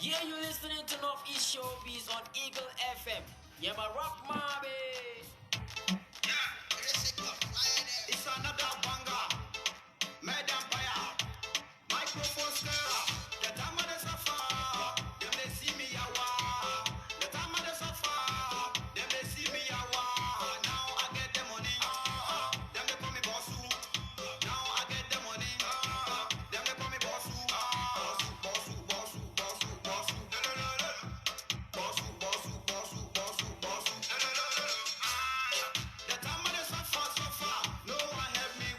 Yeah, you listening to Northeast Showbiz on Eagle FM. Yeah, my rock mommy. It's another banger. Madam Fire. Microphone stir. The time of the suffer. Them they see me yawa. The time of the suffer. Them they see me yawa. Now I get the money. Them they call me bossu. Now I get the money. Them they call me bossu. Bossu, bossu, bossu, bossu, bossu. Bossu. The time of the suffer. No one help me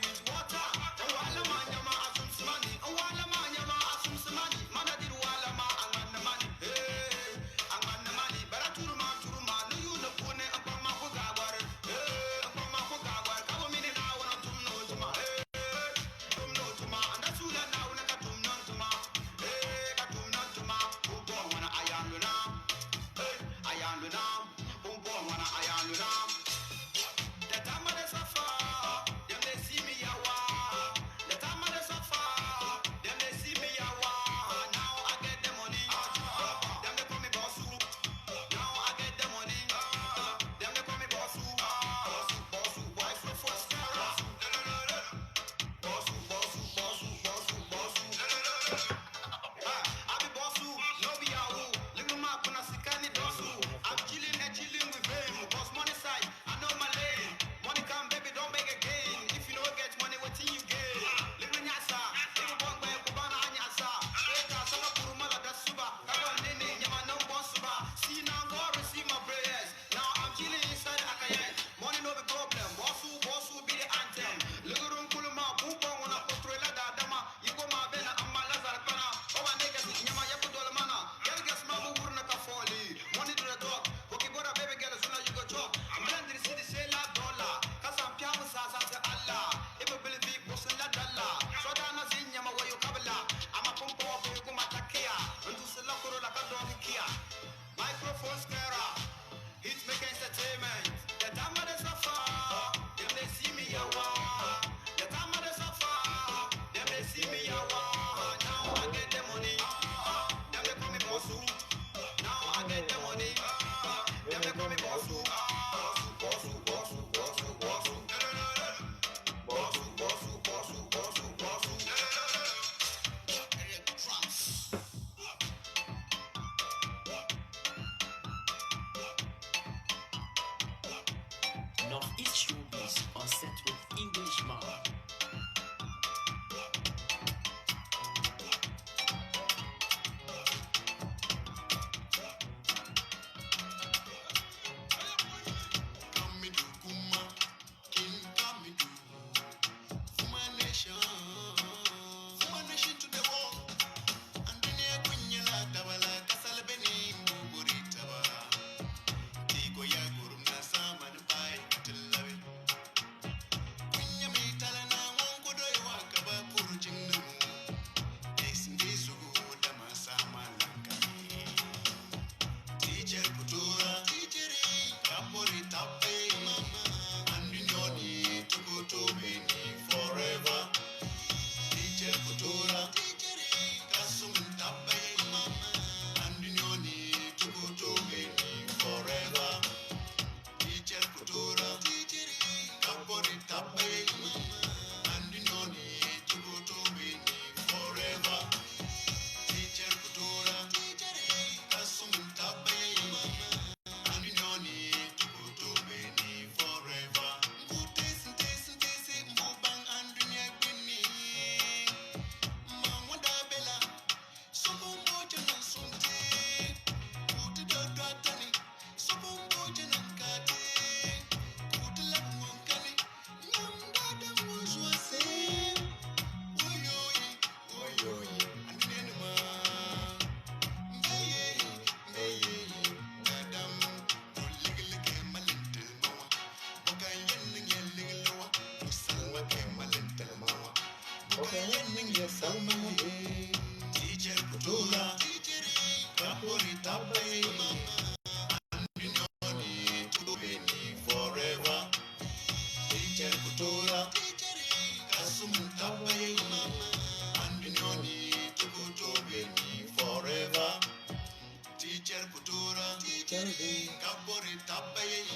Kabore tapaye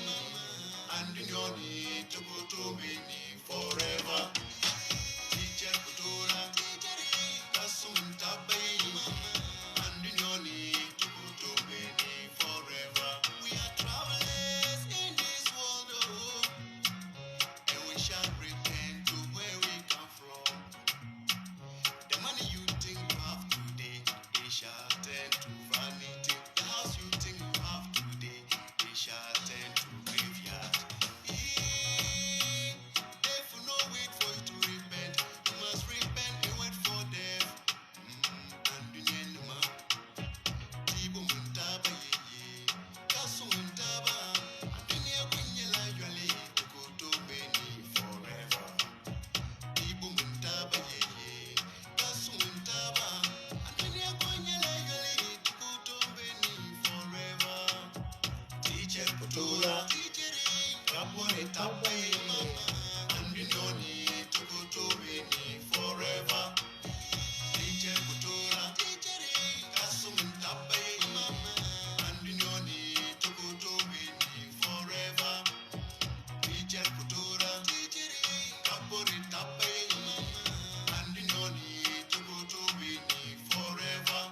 and yoni to go to me forever. Teacher Kutura, Kasun tapaye and yoni to go to me forever. We are travelers in this world, oh, and we shall return to where we come from. The money you think you have today, it shall turn to vanity. The house you think you have today, it shall turn to graveyard. If you no wait for you to repent, you must repent and wait for death. And you know, man, Tibo Muntaba, Kasu Muntaba, and then you win your life, to go to Benny forever. Tibo Muntaba, Kasu Muntaba, and then you win your life, to go to Benny forever. Teacher Putura, Kapore Tapai, and you don't need to go to Benny forever. Teacher Putura, Kasumin Tapai, and you don't need to go to Benny forever. Teacher Putura, Kapore Tapai, and you don't need to go to Benny forever.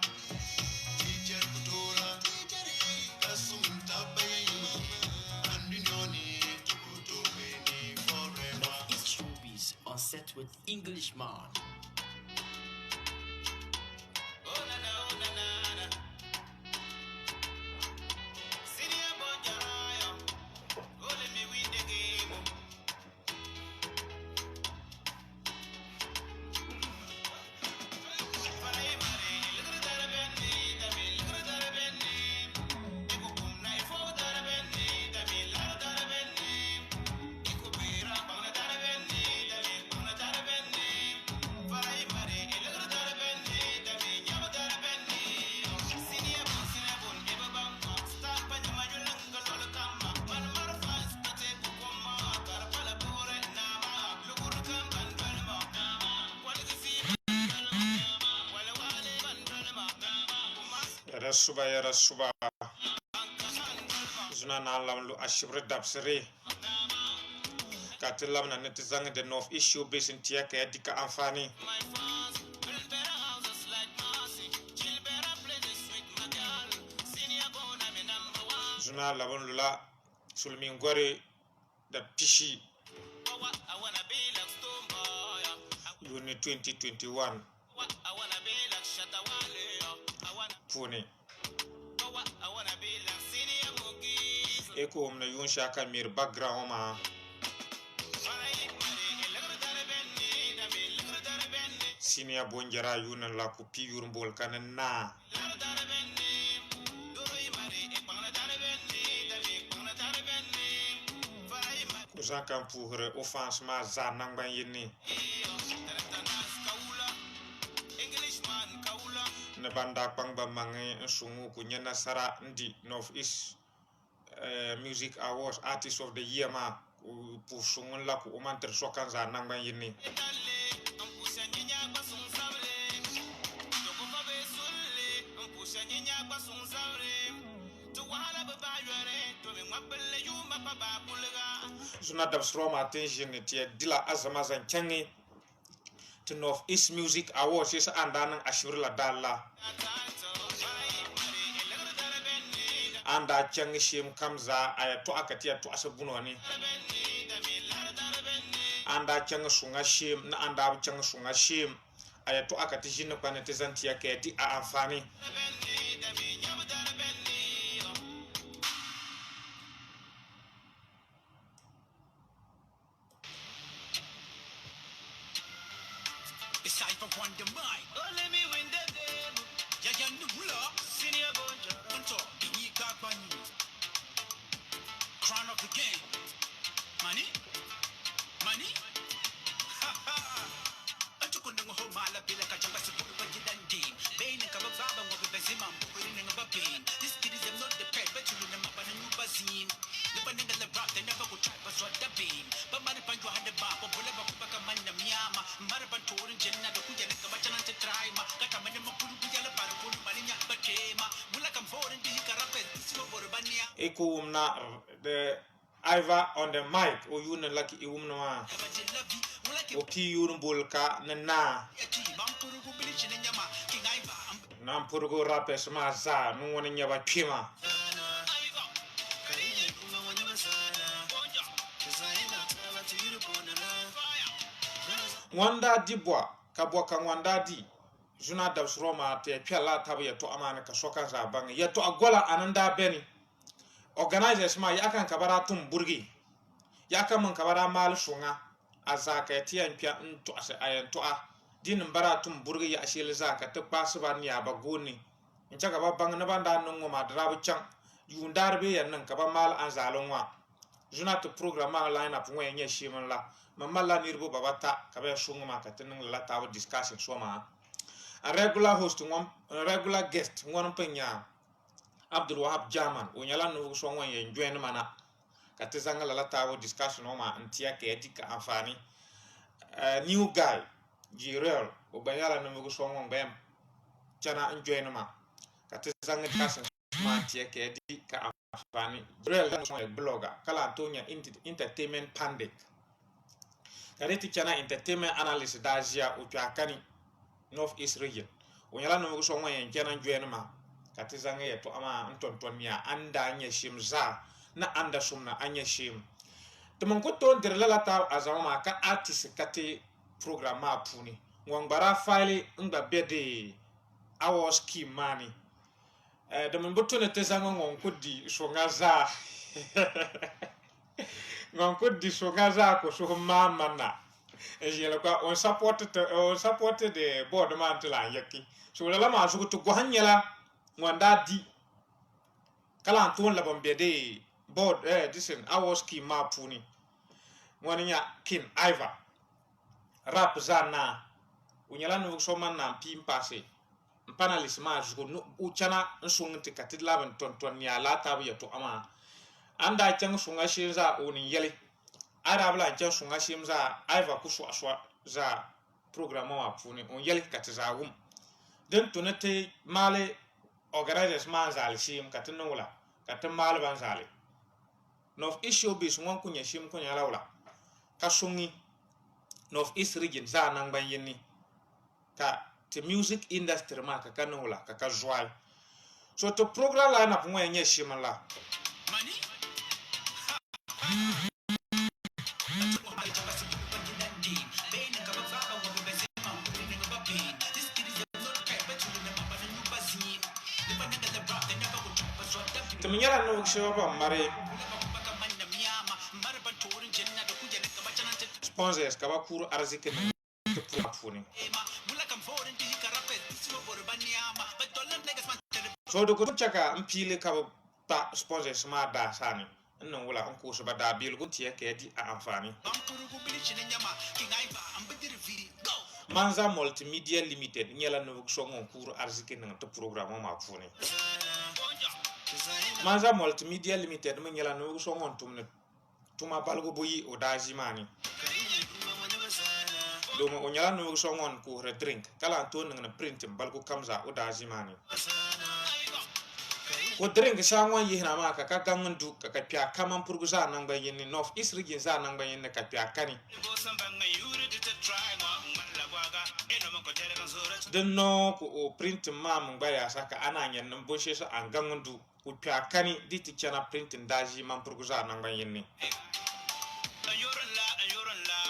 Teacher Putura, Kasumin Tapai, and you don't need to go to Benny forever. Northeast Showbiz on set with Englishman. Oh na na, oh na na na. Senior Bonjarayo, oh let me win the game. Ya rasuba zuna na lam lu ashibri dabsiri katilam na netizang de North Issue Basin tiaka ya dika amfani zuna labon lula sulmin gore da pishi Juni 2021 Pune Eko omna yun shaka mir background ma Senior Bonjara yun la kupi yurumbol kanan na Kusan kan puhure offense ma za nang ban yini na banda pang ba mange sungu kunya nasara ndi North East Music Awards Artist of the Year ma pour sungun la ku omanter sokan za nang ban yini Zuna dabsroma attention ti dila azama zan changi to North East Music Awards is andanan ashurla dalla anda changi shim kamza ayato akatia to asabunwani anda changi sunga shim na anda changi sunga shim ayato akati jinna panetizanti yake di a amfani Crown of the game. Money? Money? Ha ha! Antukunung ho mala bila kajamba sa puro pagidan game. Bain ng kabababa mo bibezimam pwede ng babin. This kid is not the pet but you know mapan ng bazin. Lupanin na labrak they never go try but what the beam. But maripan jo hande ba bola ba baka man na miyama. Maraban torin jenna do kuya ng kabacha ng try ma. Kataman ng mapulu kuya la para kuno malinya ba kema. Mula kam foreign di karapet. Simo borbani eko umna the Iva on the mic o yuna laki iumna o pi yurun bolka na nam purgo rapes ma za no woni nyaba pima wanda dibwa kabwa kan wanda di juna da suroma te piala tabu ya to amana ka soka za bang ya to agola ananda beni organizers ma ya kan kabara tum burgi ya kan man kabara mal shunga azaka tiyan pia nto ase ayan to a din bara tum burgi ya shel zaka te pasu ban ya ba goni in chaka ba bang na banda no ma drabu chang yundar be yan nan kaba mal an zalonwa juna to programma line up wen ya shiman la mamalla nirbo babata kabe shunga ma ka tin la tabu discussion soma a regular host a regular guest ngwan penya Abdul Wahab Jaman o nyala no so won yen join mana ka te zanga la tawo discussion o ma antia ke etika afani new guy Jirel o bayala no so won bem chana join ma ka te zanga discussion ma antia ke etika afani Jirel no so blogger kala Antonia entertainment pandit kareti chana entertainment analyst da Asia o twakani North East region onyala no so won yen chana join ma katizanga yeto ama ntontonia anda anya shimza na anda sumna anya shim tumon ko ton der lala ta azama ka artist kati programma puni ngongbara file ngba bede awo scheme mani de mon botone tezanga ngon ko di so ngaza ngon ko di so ngaza ko so mama na ejela kwa on support the board man tla yaki so lala ma so to go hanyela wanda di kala anton la bombede board disen awas ki mapuni waninya kin Iva rap zana unyala no so man na pim passé panelist ma jugo no uchana nsungti katidla ban tonton ya la tabu ya to ama anda chang sunga shimza oni yele arabla chang sunga shimza Iva kusu aswa za programme wa puni on yele katiza wum den tonete male organizers man zal shim katin wala katin mal ban zali North East Showbiz won kunya shim kunya lawla kasungi North East region za nan ban yini ka the music industry ma ka kanula ka joy so to program line up won yen shim la Taminyala no shoba mare sponsors kaba kuru arziki to puni so do ko chaka mpile kaba pa sponsors ma da sani nan wala an ko so ba da bil gunti yake di a amfani Manza Multimedia Limited nyala no so ngon kuru arziki nan to programme ma puni Manza Multimedia Limited men yala no so ngon tumne tuma balgo boyi o dajimani do mo nyala no so ngon ko re drink kala to na print balgo kamza o dajimani ko drink sha ngon yi na ma ka gangun du ka pya kaman purguza nan ban yin North East region za nan ban yin ka pya kani den no ko o print ma mun baya saka ana nyen nan boshe sa an gangun du upya kani diti chana printing daji man purguza nan ban yin ni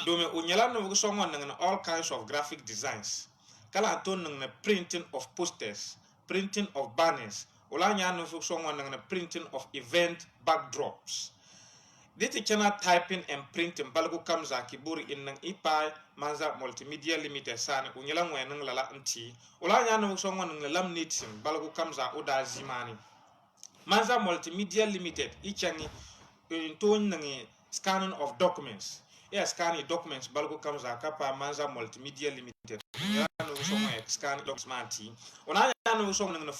do me unyala no so ngon nan all kinds of graphic designs kala to nan printing of posters printing of banners Ola nya no so ngon nan printing of event backdrops diti chana typing and printing balgo kamza kiburi in nan ipai Manza Multimedia Limited sana unyala ngwen nan lala nti ola nya no so ngon nan laminating balgo kamza oda zimani Manza Multimedia Limited ichani to nan scanning of documents scanning documents balgo kamza kapa Manza Multimedia Limited unyala no so ngon scan documents ona nya no so ngon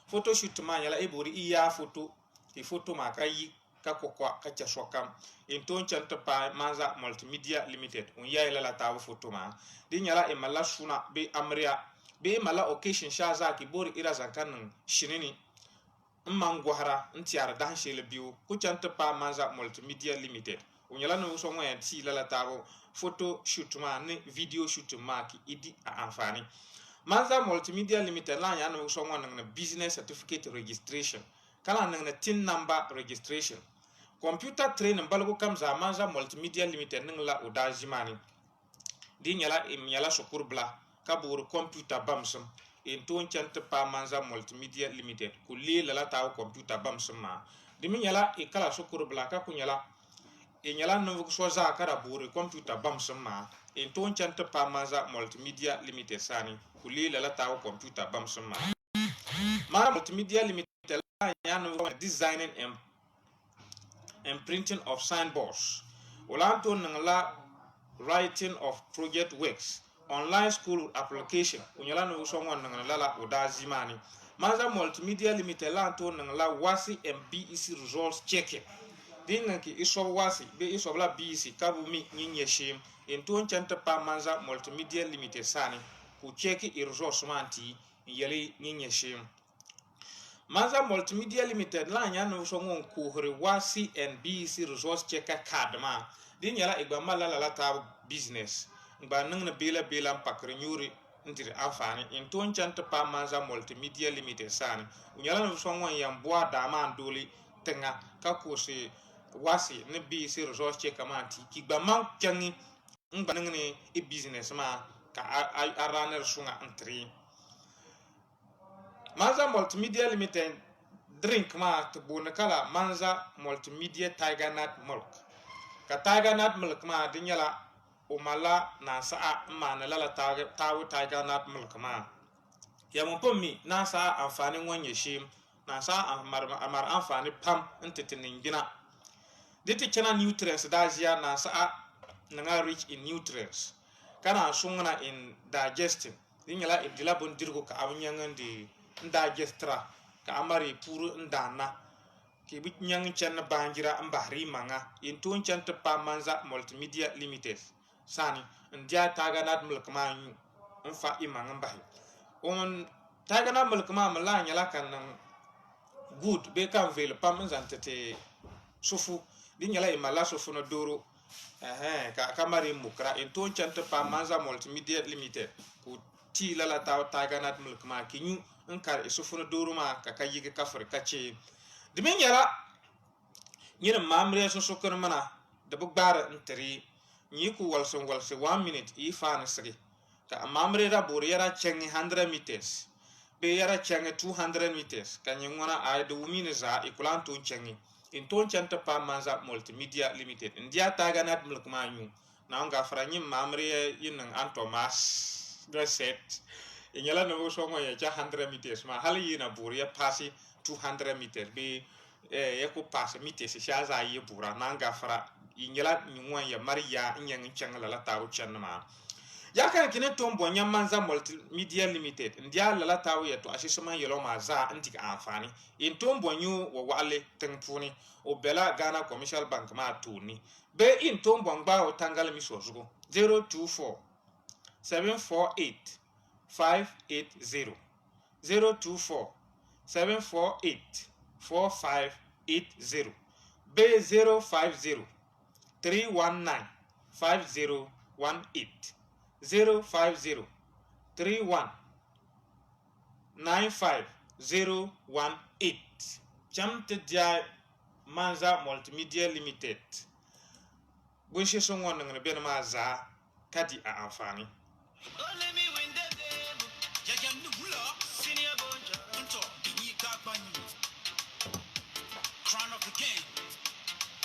photo shoot man yala ebori iya photo makai ka kokwa ka cha swakam inton chanta pa Manza Multimedia Limited on yaila la tawo photo ma di nyala e mala suna be amria be mala occasion shaza ki bori ira zakan shinini mangwahara ntiara dan shele biu ku chanta pa manza multimedia limited unyala no so ngwa ti la tabo photo shoot ma ni video shoot ma ki idi a amfani manza multimedia limited la ya no so ngwa na business certificate registration kala na tin number registration computer training balgo kam za manza multimedia limited la odajimani di nyala sukur bla kabur computer bamsum in ton chanta pa manza multimedia limited ku la taw computer bamsum ma di nyala e kala sukur bla ka ku nyala e nyala no so za kara bur computer bamsum ma in ton chanta pa manza multimedia limited sani ku la taw computer bamsum ma mara multimedia limited la ya no designing and printing of signboards ulanto la writing of project works online school application unyala no so ngwan nang la odazimani manza multimedia limited la to nang la wasi MBEC results checking din ki iso wasi be iso la BEC kabu mi nyinye shim in to chanta pa manza multimedia limited sani ku check i results manti yele nyinye shim manza multimedia limited la nya no so ngon ku hore wasi MBEC results checker card ma din yala igba mala la ta business ngba nang na bela pakre nyuri ndir afani in ton chanta pa manza multimedia limited sani unyala no so ngon yam boa da man doli tenga ka ko se wasi ne bi se resource checker manti ki gba man changi ngba nang ne e business ma ka araner sunga entry manza multimedia limited drink ma to bonakala manza multimedia tiger nut milk ka tiger nut milk ma dinyala umala na saa ma na lala tawo tiger nut milk ma ya mo pommi na saa amfani wonye shim na saa amar amfani pam ntitinin gina diti chana nutrients dazia na saa na rich in nutrients kana sungna in digesting dinyala idila bon dirgo ka abnyangandi ndagestra ka amari puru ndana ki bit nyang chen banjira mbahri manga in tun chen to pa manza multimedia limited sani ndia taganat mulk manyu nfa imang mbahi on taganat mulk ma mala nyala kan good be kan vel pam zantete sufu di nyala imala sufu no doro ka kamari mukra in tun chen to pa manza multimedia limited ku ti lala taganat mulk ma kinyu nkar sufu no doro ma ka kayige kafur kache dimin yara nyina mamre so sokon mana da bugbara ntri nyi ku walso 1 minute i fan sri ka mamre da bor yara chengi 100 meters be yara chengi 200 meters ka nyingona ay do mini za ikulan to chengi in ton chanta pa manza multimedia limited ndia taga nat mulk manyu na nga franyi mamre yin antomas do set inyala no so ngo ya 100 meters ma hali yina bor ya pasi 200 meters be yako pass meters shaza yi bura nanga fara inyala nywan ya maria nyang changala la tawo chanma yaka kine tombo nyamanza multimedia limited ndia la tawo ya to ashisema yelo maza antika afani in tombo nyu wo wale tengpuni o bela Ghana commercial bank ma tuni be in tombo ngba o tangala misozugo 024 748 580 024 748 4580 B050 319 5018 050 31 95018 Jamte dia manza multimedia limited bunshe son wannan be ma za kadi a amfani Crown of the game.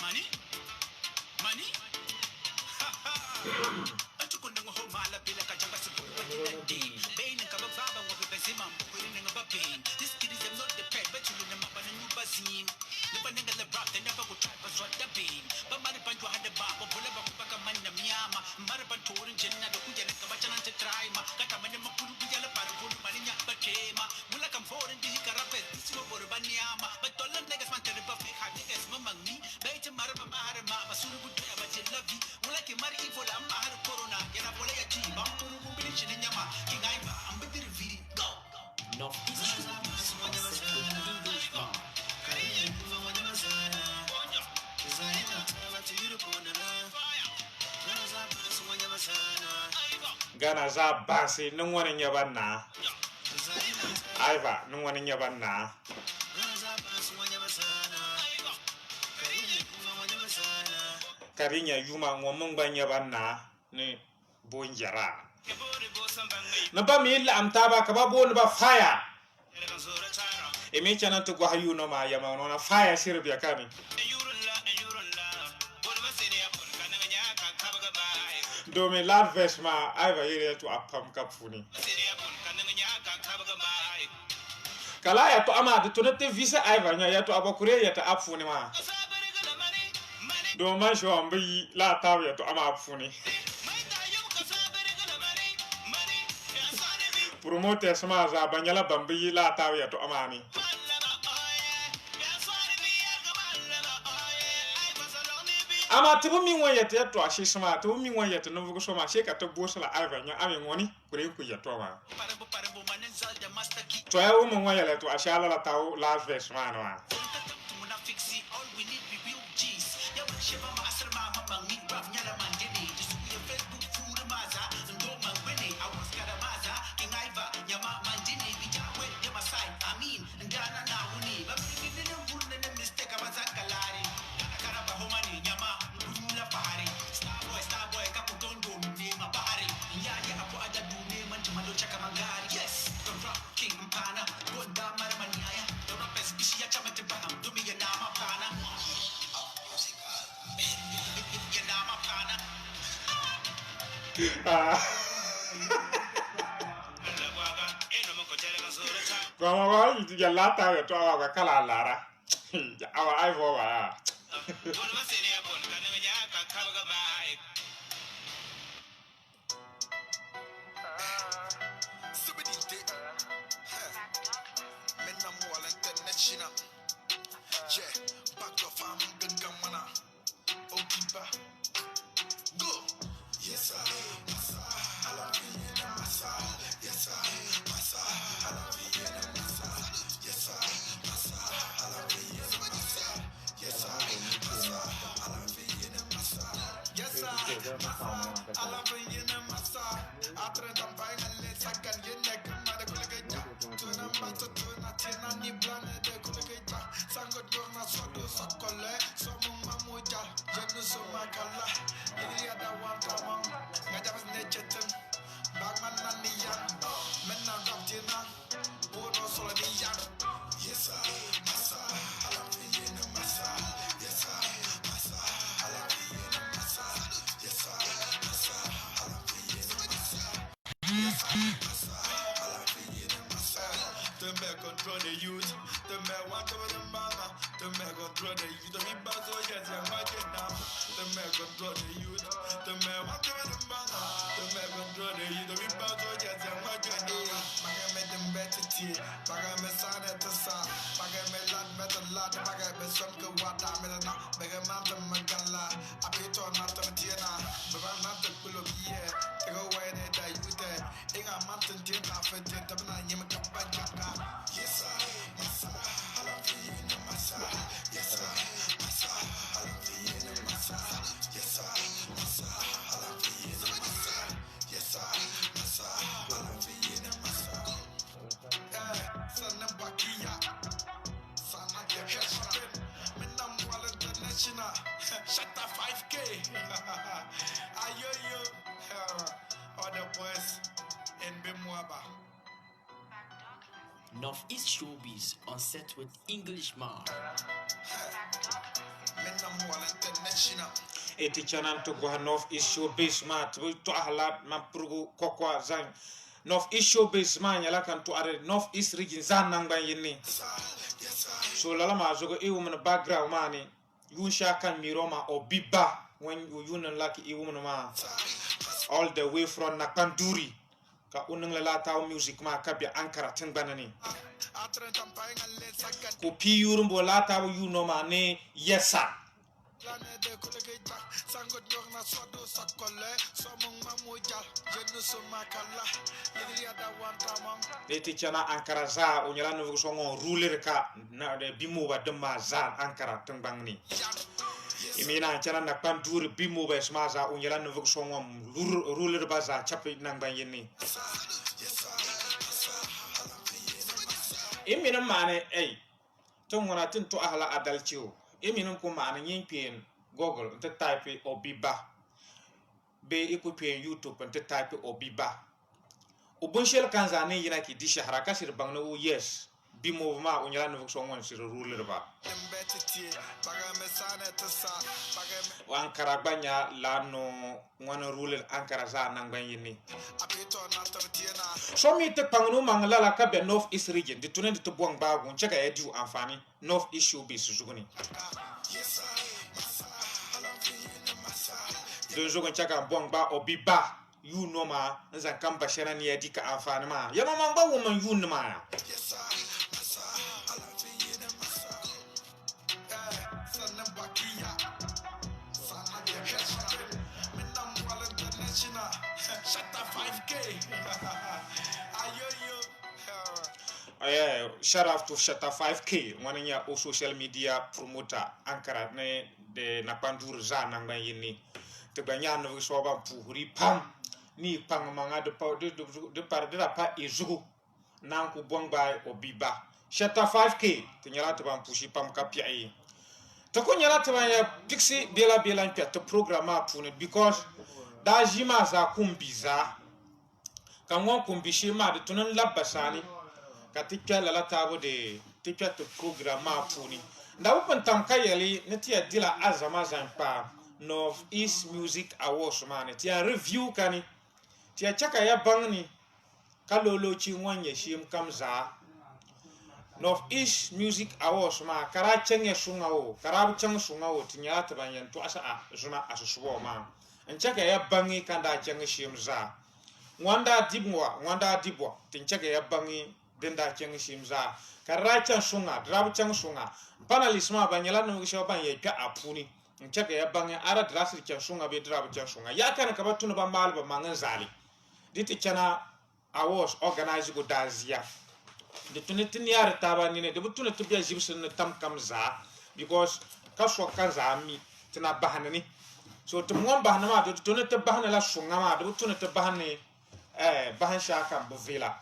Money? Money? Antukunde ngo mala bila kajamba sibu wani day. Bain ka baba ngo bezima mbukuri ngo babin. This kid is not the pet but you know mabana nyubazin. Never nigga the rock they never go try but what the bean. But mari banjo hande baba bula bakupaka manna miyama. Mari bantorin jenna do kujana kabachana te try ma. Kata mane makuru bijala para gulu mani nya bakema. Mula kam foreign di karape simo borbaniama. But all the niggas man tell buffet high niggas mamang me. Bait mara mahara ma masuru budu but you love you. Mula ke mari ifola mahara corona. Yana bola ya chi ba muru bumbili chine nyama. Kingai ba ambidir viri go. Northeast Showbiz on Central English Bar. gana za basi nun wani nyaban na aiva nun wani nyaban na karinya yuma ngomong ba nyaban na ni bonjara na ba mi la amtaba ka ba bon ba fire e me chana to gwa yu no ma yama no na fire sirbi akami do me lad veshma aiva yere to apam kapfuni kala ya to ama de to te visa aiva nya ya to abakure ya ta apfuni ma do man sho ambi la taw ya to ama apfuni promoter sama za banyala bambi la taw ya to amani ama tibu mi won yete to ashi sama tibu mi won yete no vugo soma she ka to bosala aiva nya ame ngoni kure ku ya to ma to ya wo mo won yele to ashala la taw la vesh ma no Goma ya lata ya to awa kala lara awa ai vo wa Control the youth, the man want over the mama, the man control the youth, the man so yes, I'm watching now. The man control the youth, the man want over the mama, the man control the youth, the man so yes, I'm watching now. Baga me them better tea, baga me son at the sa, baga me land better lad, baga me son go what I'm in a baga man the magala, I pay to not the tina, but I'm not the pull of year, they go away they die with that. In a mountain tea, I fed it, I'm not even a yes, I love you in the massa. Yes, I love you in the massa. Yes, I love you in the massa. Yes, I love you in the massa. Son of Bakia, son of the Heston, Menam International, shut up 5K. Ayo, all the boys in Bimwaba. Northeast Showbiz on set with Englishman. eti chanan to go Northeast Showbiz ma to ahla ma prugo kokwa zang Northeast Showbiz ma nyala kan to are Northeast region zan nang ban yinni so lala ma zogo e woman background mani yun sha kan miroma o biba when you like e woman ma all the way from Nakanduri ka unang lalataw music ma kabya Ankara tengbanani ko piyurum bo lataw you no ma ne yesa eti chana Ankara za unyala no so ngon ruler ka na de bimu ba demma za Ankara tengbangni imina chana na pandur bimo ba smaza unyala no vuk songom ruler baza chapi nang ban yini imina mane to mona tin to ahla adalchiu imina ko mane yin pen google to type obiba be iku pen youtube to type obiba ubun shel kanzani yina ki disha haraka sir bangno yes bimo ma unyala no vuk songom sir ruler ba Ankara banya la no ngwana ruler Ankara za nang ban yini so mi te pangnu mangala la ka be north east region de tunen de buang ba gun chaka e du amfani north east show be suzuguni de jogon chaka buang ba obiba you no ma nzan kan bashara ni edi ka amfani ma ya ma ba woman you no ma ya shout out to Shatta 5K one ya o social media promoter Ankara ne de na pandur za nang ban yini te banya no so ba puhuri pam ni pang manga de par de la pa izugu nan ku bong ba obiba Shatta 5K te nyala te ban pushi pam ka pi to ko nyala te ban ya pixi bela to programme pour because da jima za kumbiza kan won kumbishi ma de tunan labasani katika la tabo de tipia to programme puni nda upan tamkayeli netia dila azama zampa North East Music Awards man tia review kani tia chaka ya bangni kalolo chi wanye shim kamza North East Music Awards ma kara chenge sungao kara chenge sungao tinya tabanyen to asa zuna asusuwa ma nchaka ya bangi kanda chenge shim za wanda dibwa tinchaka ya bangi denda cheng shimza karacha sunga drab chang sunga panalisma banyala no gisho banye ka apuni nchaka ya bange ara drasir chang sunga be drab chang sunga ya kana ka batunu ba mal ba mangan zali diti chana awards organize go dazia de tunetin yar taba ni ne de butuna tibya jibsun tam kamza because kaswa kanza mi tina bahanani so tumwan bahanama de tunete bahanala sunga ma de butuna te bahani bahan shaka buvila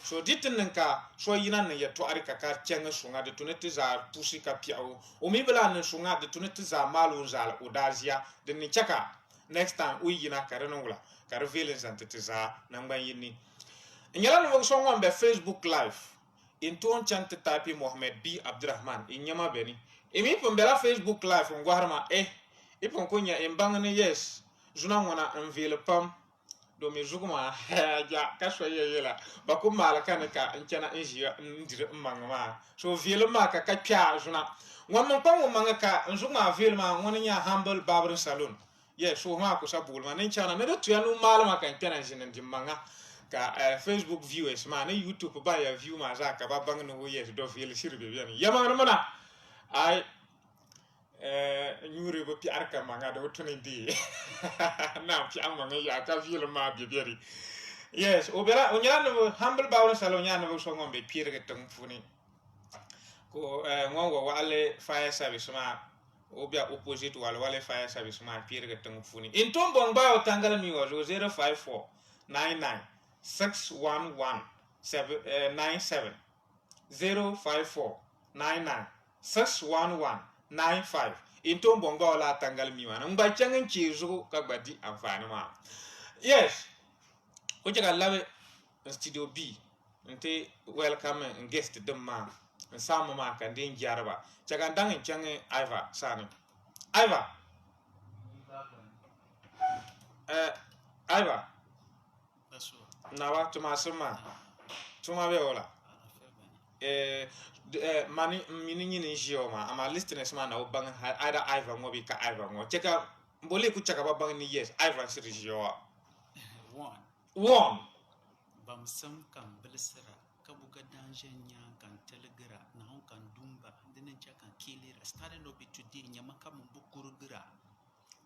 so ditin nka so yina ne ya to arika ka chenga sunga de tunete za pusi ka piao o mi bela ne sunga de tunete za malu zal odazia de ni chaka next time u yina ka renongula ka revealing santete za nangban yini nyala no so ngombe Facebook live in ton chante tapi Mohammed B Abdurrahman inyama beni emi pombela Facebook live ngwarma ipon kunya embangane yes juna ngona envele pam do mi zuguma ja kaswa yela bako malaka ne ka nchana injia ndire mangama so vele maka ka kya juna ngwamon pa mo manga ka nzuguma vele ma ngone nya humble barber salon yes so ma ko sabul ma ne nchana ne to yanu malama ka nchana jinin dimanga ka Facebook viewers ma ne YouTube ba ya view ma za ka ba bang no yes do vele sirbe biani yama no mana ai nyure bo pi arka manga do tuni di na pi am manga ya ka vile ma bibieri yes obera onyana no humble bawon salon nyana bo so ngombe pire ke tung funi ko ngongo wale fire service ma obia opposite wale fire service ma pire ke tung funi in tombong bawo tangala mi wo 054 99 611 97 054 99 611 95 into bongo la tangal miwana ngba changin chizu ka gbadi amfani ma yes o jaga lawe studio B nte welcome guest demma sama ma kan den jarba jaga ndangin changi Iva sani Iva Iva nawa tuma suma tuma be wala mani mini ni jioma ama listeners man na obang ada Ivan mo bi ka Ivan mo cheka mbole ku chaka babang ni yes Ivan siri jiwa one bam sam kan bilsira ka buga danjenya kan telegra na hon kan dumba dinin chaka kilira starting no be today nyama kam bukurugira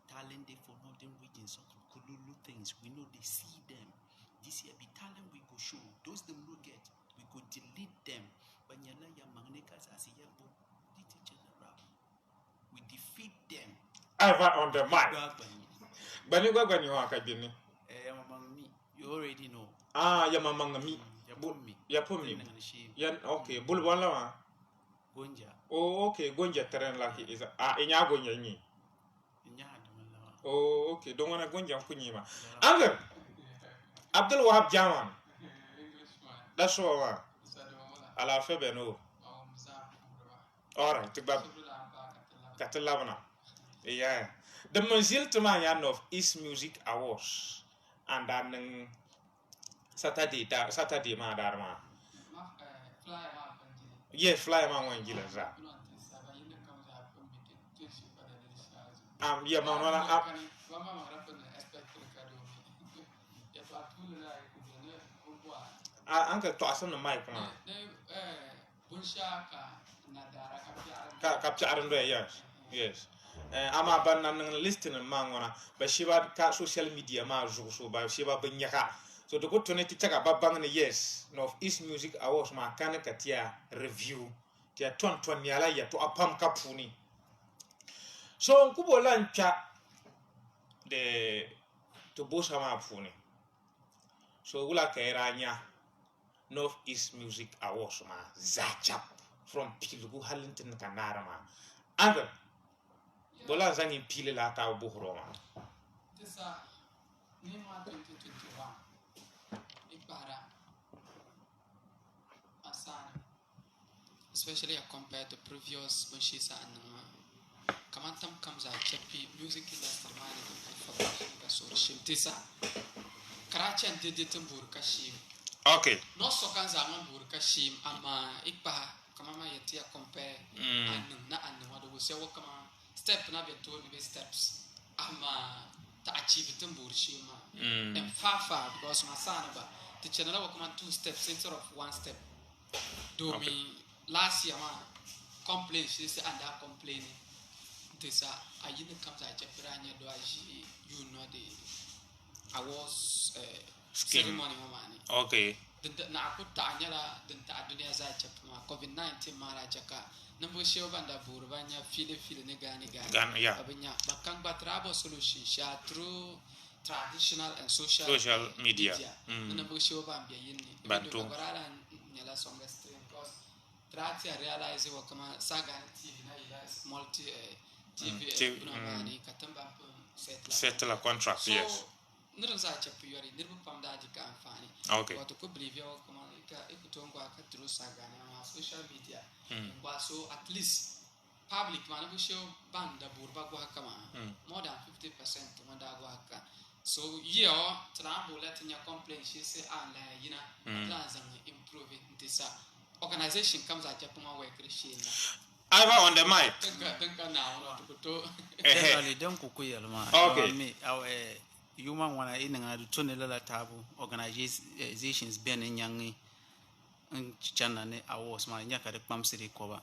talent they for northern regions so kululu things we know they see them this year be talent we go show those them no get we go delete them banyala ya magneka asiyabo diti general we defeat them Iva on the mic. Gwagwanyi. Bani gwagwanyi wa kabini. Among me. You already know. Ya mamanga mi. Yapumi. Ya pumi. Shi Ya okay, bulbon la ma. Gonja. Oh, okay, gonja terrain laki is inya gonja ni. Nya adamala. Oh, okay, don't wanna gonja kunyima. Anger. Abdul Wahab Jaman. That's all one. Ala febe no. Alright, tibab katalabana. Yeah. The Manzil Tumayan of East Music Awards. And then Saturday ma darma. Yeah, fly man one gila za. Yeah, mama uncle to asan the mic man. Capture Aaron, yes. I'm a banana listening man, but she was social media, ma, so by Shiba Binyaka. So the good to need to check about bang yes, North East Music Awards, ma Kanakatia review, Tia 20 yala ya to a pam kapuni. So Kubo Lancha the to Bosama Puni. So Ula Kairanya North East Music Awards, ma Zachap. From Pilgu Hallington Canarama. Angle Bola Zangi Pile la Tau Buhroma. This Nima 2021 Ibara Asana, especially compared to previous Bushisa and Kamantam comes out Chappy music industry management for Shimtisa Karachan did it in Burkashim. Okay. No Sokanza Burkashim ama Ipa. Kama yetia compare na wadu wuse wakama step na beto ni steps ama ta achieve tambur shima and far because masana ba the channel wakama 2 steps instead of 1 step do me last year ma complain she say under complaining this ayine comes a chapiranya do aji you know the awards ceremony mama Okay. Na aku tanya lah tentang dunia saya cakap COVID-19 marah cakap nampu siapa banda burbanya film negara Gan ya. Abenya bahkan batrabo solution sya through traditional and social media. Nampu siapa banda ini Bantu. Bagaimana nyala song stream cause terakhir realize wakama saga TV na ila multi TV ni katamba settle a contract, so, yes. Nirun za a capi yori nirun pam da jika amfani. Okay. Wato ko believe yawa kuma ikuto ngwa ka through saga na social media. Ngwa so at least public man bu show banda burba gwa kama more than 50% manda gwa ka. So yo trambo let nya complain she say and yina plans and improve this organization comes at japuma work Christian. Iva on the mic. Tenga na ono to. Generally don't kukuya lama. Okay. Me human wana ina ngadu tonela tabu organizations ben nyangi chana ne awards ma nyaka de pamsiri ko ba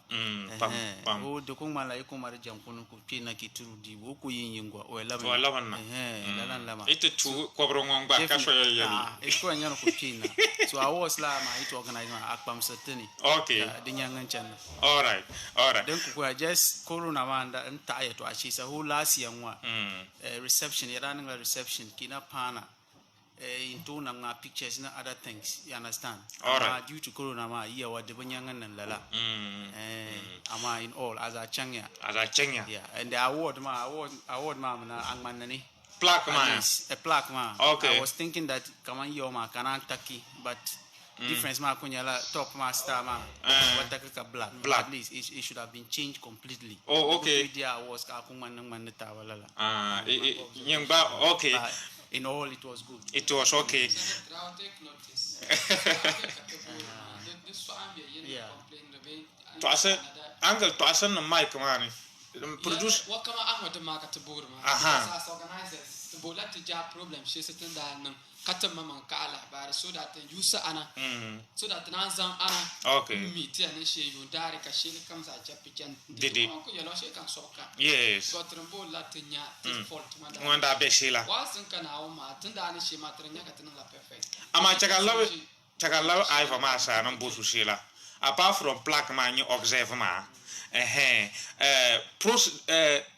o de ko mala ko mara jankunu ko pina kituru di wo ko yingwa o la na lama ite tu ko brongon ba ka so yeli e ko nyano ko pina so awards la ma it organize ma akpam satani okay de nyangan chana all right then ko just corona manda nta ayeto achisa ho last year wa reception running a reception kina pana into na pictures and other things, you understand? Alright. Due to corona ma year wa de banyangan and lala. Ama in all as a changya. Yeah, and the award ma na angmanani. Plaque ma. A plaque ma. Okay. I was thinking that kaman yo ma kana taki, but difference ma kunyala top ma star ma. What black. At least it should have been changed completely. Oh, okay. Media was ka kung man tawala. Yung ba okay. In all, it was good. It was okay. Yeah. To asa uncle to asa na mic man. Produce. What come out with the market to board man? As organizers, the bullet to job problem. She sitting down. Katamama kala bar so that you sa ana so that nanzan ana okay meet and she you dari ka she comes at japijan didi ko yelo she kan soka yes gotrembo latinya fault wanda beshila wasin kana o ma tunda ni she matranya ka tana la perfect ama chakalaw ai fa ma sa nan bosu shila apart from plaque man you observe ma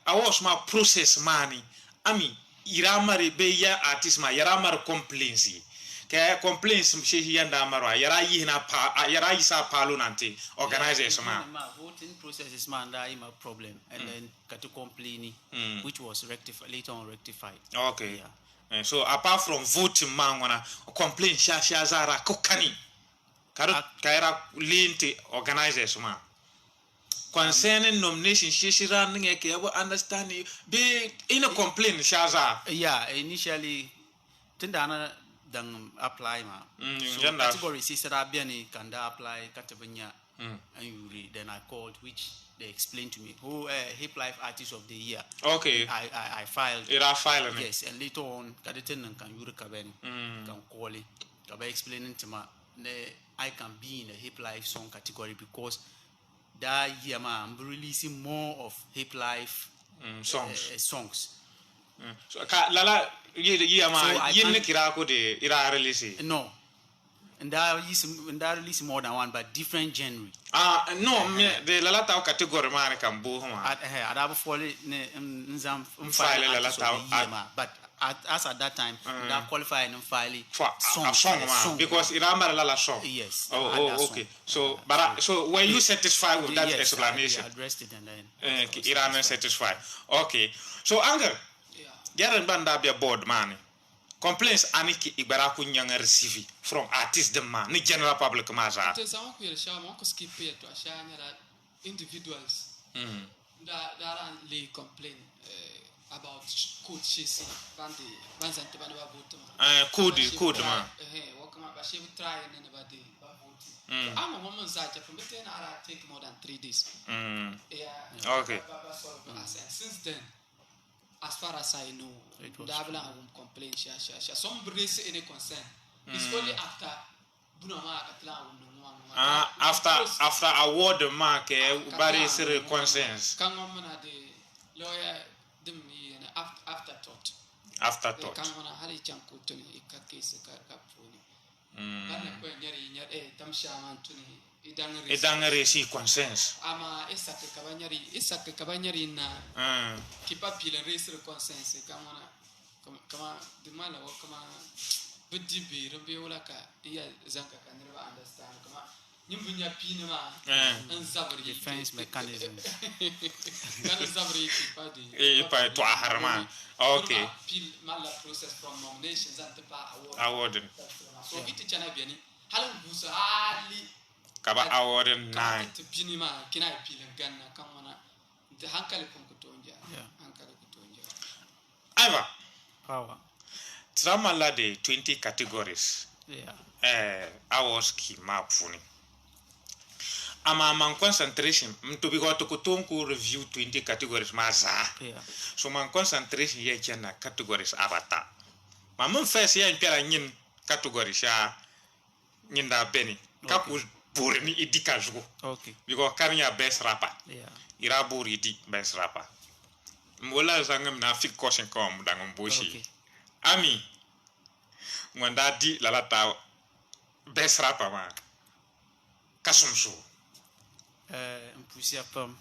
awas ma process mani ami iramare be ya artist ma yaramar complaints ke complaints mshi yanda marwa yara yina pa yara isa palo nante organizers ma voting process is man that is my problem and then got to complain which was rectified later on rectified. Okay. So apart from voting man wana complain sha zara kokani kaira linti organizers ma concerning nomination shishira ngeke yabo understand be in a complain sha za initially tindana dan apply ma so Janda. category sister abiani kanda apply katabanya and you read then I called which they explained to me who hip life artist of the year. Okay. I filed Ira file yes and later on kadeten kan yuri kabeni kan call it to be explaining to me I can be in a hip life song category because that year I'm releasing more of hip life songs. So lala year ma So I yin can't- kira ko de ira release No. And that release more than one but different genre. No de lala taw category ma kan bo ma At aba folly nzam File la artist of tao- the year ma but as at that time that qualify and file for a song ma because ira mara lala song. yes. Okay. So so were you satisfied with that yes, explanation? I addressed it and then Ira not satisfied. Okay. So anger Yaran banda be board man. Complaints aniki ibara kunyanga receive from artists the man ni general public ma za. Te sa ko yel sha mo ko skip it to sha nyara individuals that are le complain about code chasing banzante bana ba vote Code ma. What come ba she try and anybody ba vote I'm a woman za ja from it na take more than 3 days Okay. Since then as far as I know Dabla won't complain sha some raise any concern it's only after Bunama Katla After award the mark bari sir consensus kan mana the lawyer them afterthought afterthought. kan mana hari chanku tuni ikake se ka puni bana ko nyari tamsha man tuni Idang resi consensus. ama isake kabanyari na kipa pile race consensus kama dimala wa kama bidi be rombe wala ka iya zanka kan ba understand kama nyimbunya pini ma an zabri defense mechanism. kan zabri kipa di Pa to harma. Okay. pil mala process from nominations and pa Award. so iti chana biani halan busa hali Kaba award 9. to pini ma kina pil ganna kan wana de hankali kun ko tonja hankali ko tonja Ava. Power. Tramala de 20 categories. Awards ki mapfuni. Ama man concentration to be got to kutonku review 20 categories maza. So man concentration ye chana categories abata. Mamun first ye impera nyin categories ya nyinda beni. Kaku burni idika jugo. Okay. Because kanya best rapper. Yeah. Ira buri di best rapper. Mbola zangam na fit caution kom dangum boshi. Okay. Ami mwanda di lalata best rapper ma kasumsu. Mpusia pam.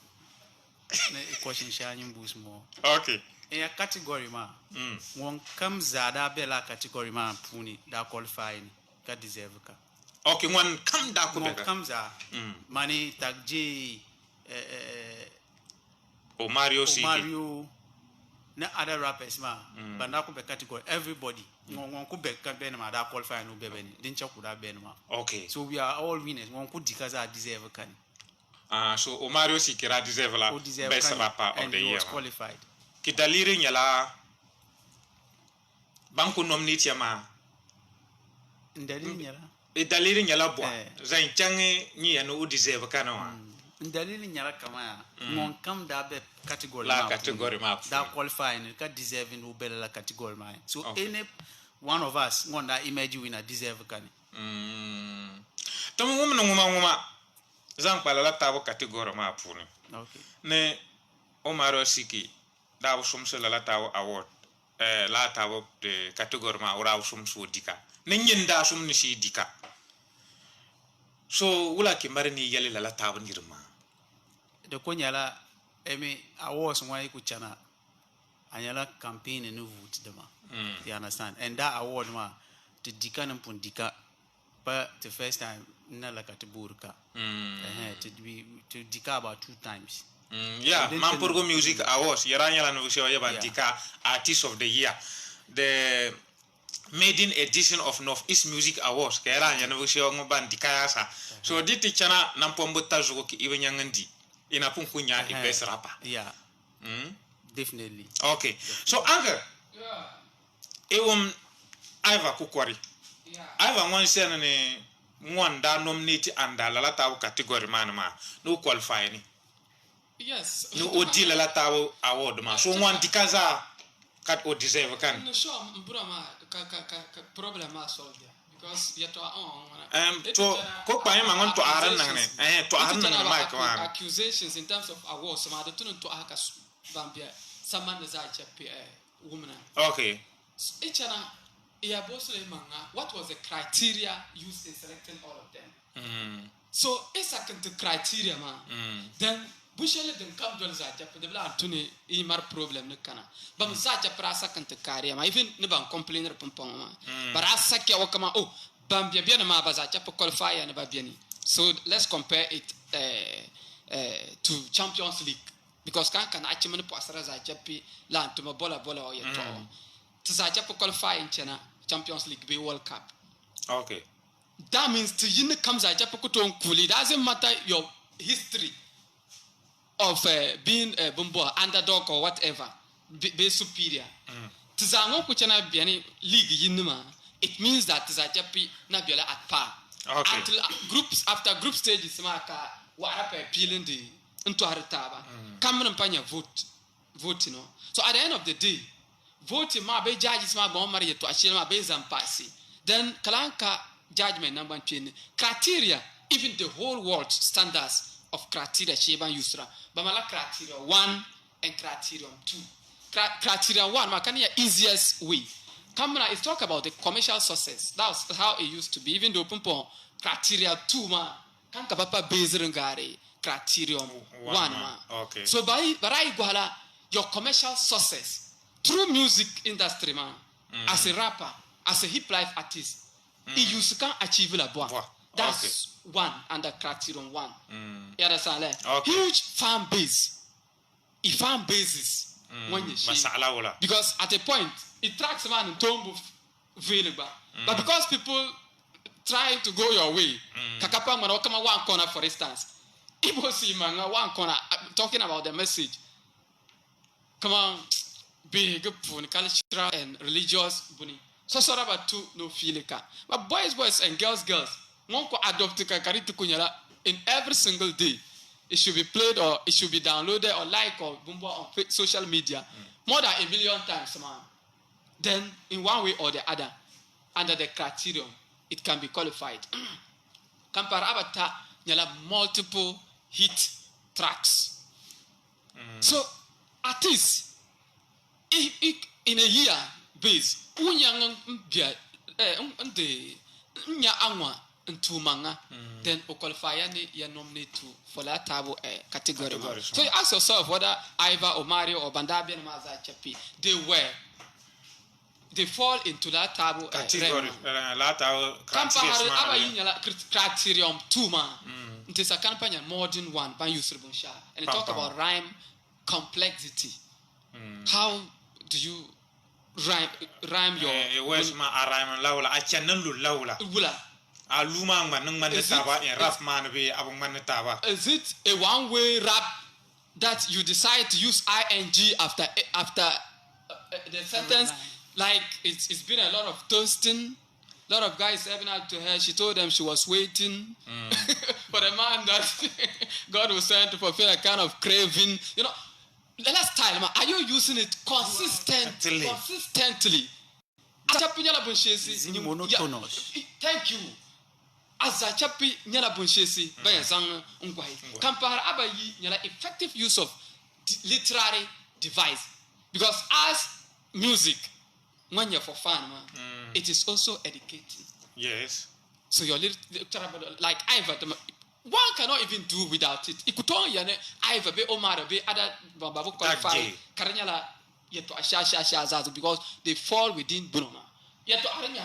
Na equation shanyum boost more. Okay. In a category ma. One comes zada bela category ma puni da qualify ni ka deserve ka. Okay, one come da One kubega. comes a money tagji O Mario CK. Mario na other rappers ma but na be category everybody one could be campaign ma da qualify no be beni din cha kuda ben ma Okay. so we are all winners one could dikaza deserve kan So o Mario CK ra deserve la who deserve best kan, rapper of and the he year. was qualified. Ki daliri nyala banku nominate ma. Ndalili nyala E daliri nyala bo. Eh. Zan change ni ya no deserve kana wa. ndalili nyala kama ya mon kam da be category La ma category ma. da qualify ni ka deserving who be la category ma so Okay. any one of us one that image winner deserve kan Tomu nguma zan pala la tabo category ma puni. okay Ne o Mario CK da sumse la tabo award. La tabo de category ma ora sumsu dika. Ne nyinda sum ni si dika. So wula ki mari ni yale la tabo nirma. de ko nyala emi awards one ku chana anyala campaign in vote dema. You understand? And that award ma to dika and pundika but the first time na like at burka. To dika about 2 times. Yeah, Mampurgo Music Awards, Yaranya Novusha Yabantika, Artist of the Year. The maiden edition of Northeast Music Awards, Yaranya Novusha Bandikayasa. So, Diti Chana Nampombuta Zuki, even Yangandi, in a Punkunya, a best rapper. Yeah. Definitely. Okay. So, Uncle, Iva Kukwari. Iva one sen one da nominate and la lata category manama, no qualifying. Yes. No odi la lata award ma. So one dikaza kat o deserve kan. No sure brama ka problem ma solve because you to to ko pa yema ngon to aran nang ne to aran nang ma ko an accusations in terms of awards ma da tunun to aka bambia saman da za chape woman. Okay. Ichana ya boss le manga what was the criteria used in selecting all of them? So it's a criteria ma. Then bushele den kam dol za japp de bla tuni I mar problem ne kana bam za japp ra sakante kare ma even ne ban complainer pompon ma bara sakya wakama oh bam bia na ma ba za japp qualify ne ba biani. So let's compare it to Champions League because kan achimene pasara za jappi la to bola o yeto to za japp qualify in China Champions League be World Cup. Okay. That means to yin comes za japp ko ton kuli doesn't matter your history of being a bumbo underdog or whatever be superior tizango kuchana biani league yinuma it means that tizajapi na biala at par. Okay. Until groups after group stages maka warape appealing the into haritaba come panya vote you know. So at the end of the day vote ma be judges ma bon mari to achile ma be zampasi then kalanka judgment number 20 criteria even the whole world standards of criteria Sheban Yusra. Bamala criteria 1 and criterion 2. Criteria 1, makanya easiest way. Kamana is talk about the commercial sources. That's how it used to be. Even though pumpo criteria 2 ma kan kapapa bezerengare criterion 1 ma. Okay. So barai gwala your commercial sources through music industry ma as a rapper, as a hip life artist, you can achieve la bois. That's one under criterion 1. You understand? Okay. Huge fan base. A fan basis when you because at a point it tracks man in tomb available. But because people try to go your way, kakapa man come one corner for instance. Ibo see man one corner talking about the message. Come on, big cultural and religious bunny. So sorry about two no feelika. But boys and girls. One ko adopt kakari to kunyala in every single day. It should be played or it should be downloaded or like or bumbo on social media more than 1 million times, man. Then in one way or the other, under the criterion, it can be qualified. Kamparabata nyala multiple hit tracks. So artists in a year base, unyang bia nya anwa into manga, then o qualify ni ya nominate to for that table category. So you ask yourself whether Iva or Mario or Bandabi and Maza Chapi, they fall into that table category. Criterion 2 man. It is a campaign more than one by Yusuf Bunsha. And it talk about rhyme complexity. How do you rhyme your words ma rhyme laula a channel laula aluma man taba in rap man be abung man taba. Is it a one way rap that you decide to use ing after the sentence? Like it's been a lot of toasting, a lot of guys having out to her. She told them she was waiting for the man that God was sent to fulfill a kind of craving. You know, last time, are you using it consistently? Monotonous. Thank you. As a chapi nyala bunshesi by zang ungwai. Kampar abayi nyala effective use of literary device. Because as music, when you're for fun, it is also educating. Yes. So your like Iva one cannot even do without it. Ikuton yane Iva be Omar be other babu qualify Karanyala yet to asha because they fall within Bruma. Yet to Aranya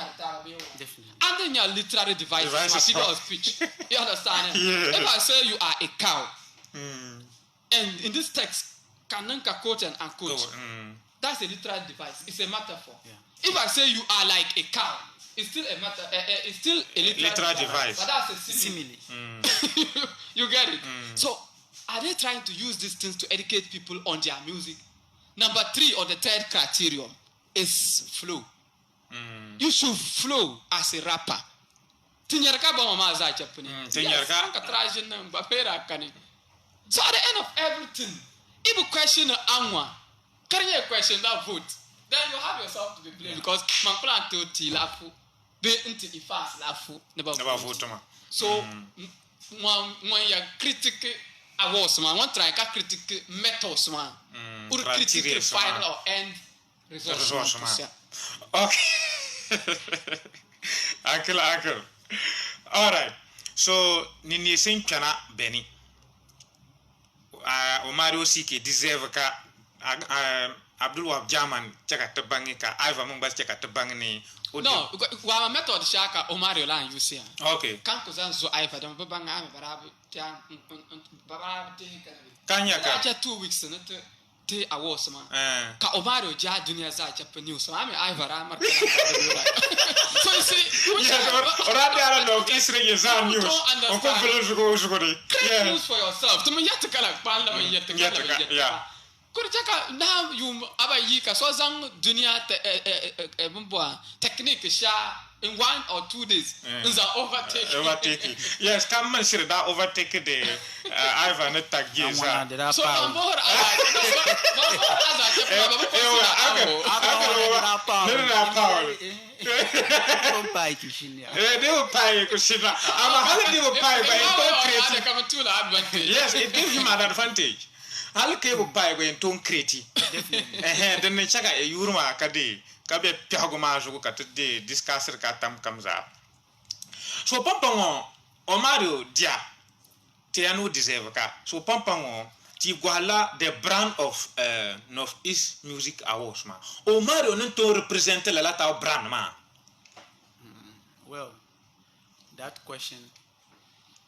Definitely. and then your literary devices figure of speech. You understand? Yeah. If I say you are a cow, and in this text, Kananka quote and unquote, that's a literary device. It's a metaphor. Yeah. If I say you are like a cow, it's still a matter. It's still a literal device. But that's a simile. You get it? So, are they trying to use these things to educate people on their music? Number 3 or the third criterion is flow. You should flow as a rapper. Tinyarka ba mama za chapuni. Tinyarka. So at the end of everything, if you question the anwa, can you question that vote? Then you have yourself to be blamed because man plan to tilafu, be into ifas lafu never vote. So when you critique awards man, one try ka critique methods man, or critique final or end result man. Okay. Uncle. All right. So nini sin kana Benny. Omario Siki deserve ka Abdul Wahab Jaman chaka tabangi ka Iva Mungbas chaka tabangi ni. No, wa method shaka Omario la use ya. Okay. Kan ko zan zo Iva don babanga barabu ta barabu te Kanya ka. Acha 2 weeks na te awards man. Ka Omario ja dunia za Japan news. So ami Iva ra mar. So you see, already I don't know Israel is on news. On yeah. News for yourself. To me yet to kala panda me yet to kala. Yeah. Kurchaka now you aba yika so zang dunia bumboa technique sha in 1 or 2 days. Nza overtake. Yes, come man sure that overtake the Ivan attack yes. So I'm more yes, it gives him an advantage. I'll keep by going to create. Then the chaka a Yurma Kadi, Kabe Piagomajo Katade, discusser Katam comes up. So Pompango, Omario, dia, Tiano deserve ka. So Pompango, Tiguala, the brand of Northeast Music Awards, ma. Omario, not to represent the Lata brand, ma. Well, that question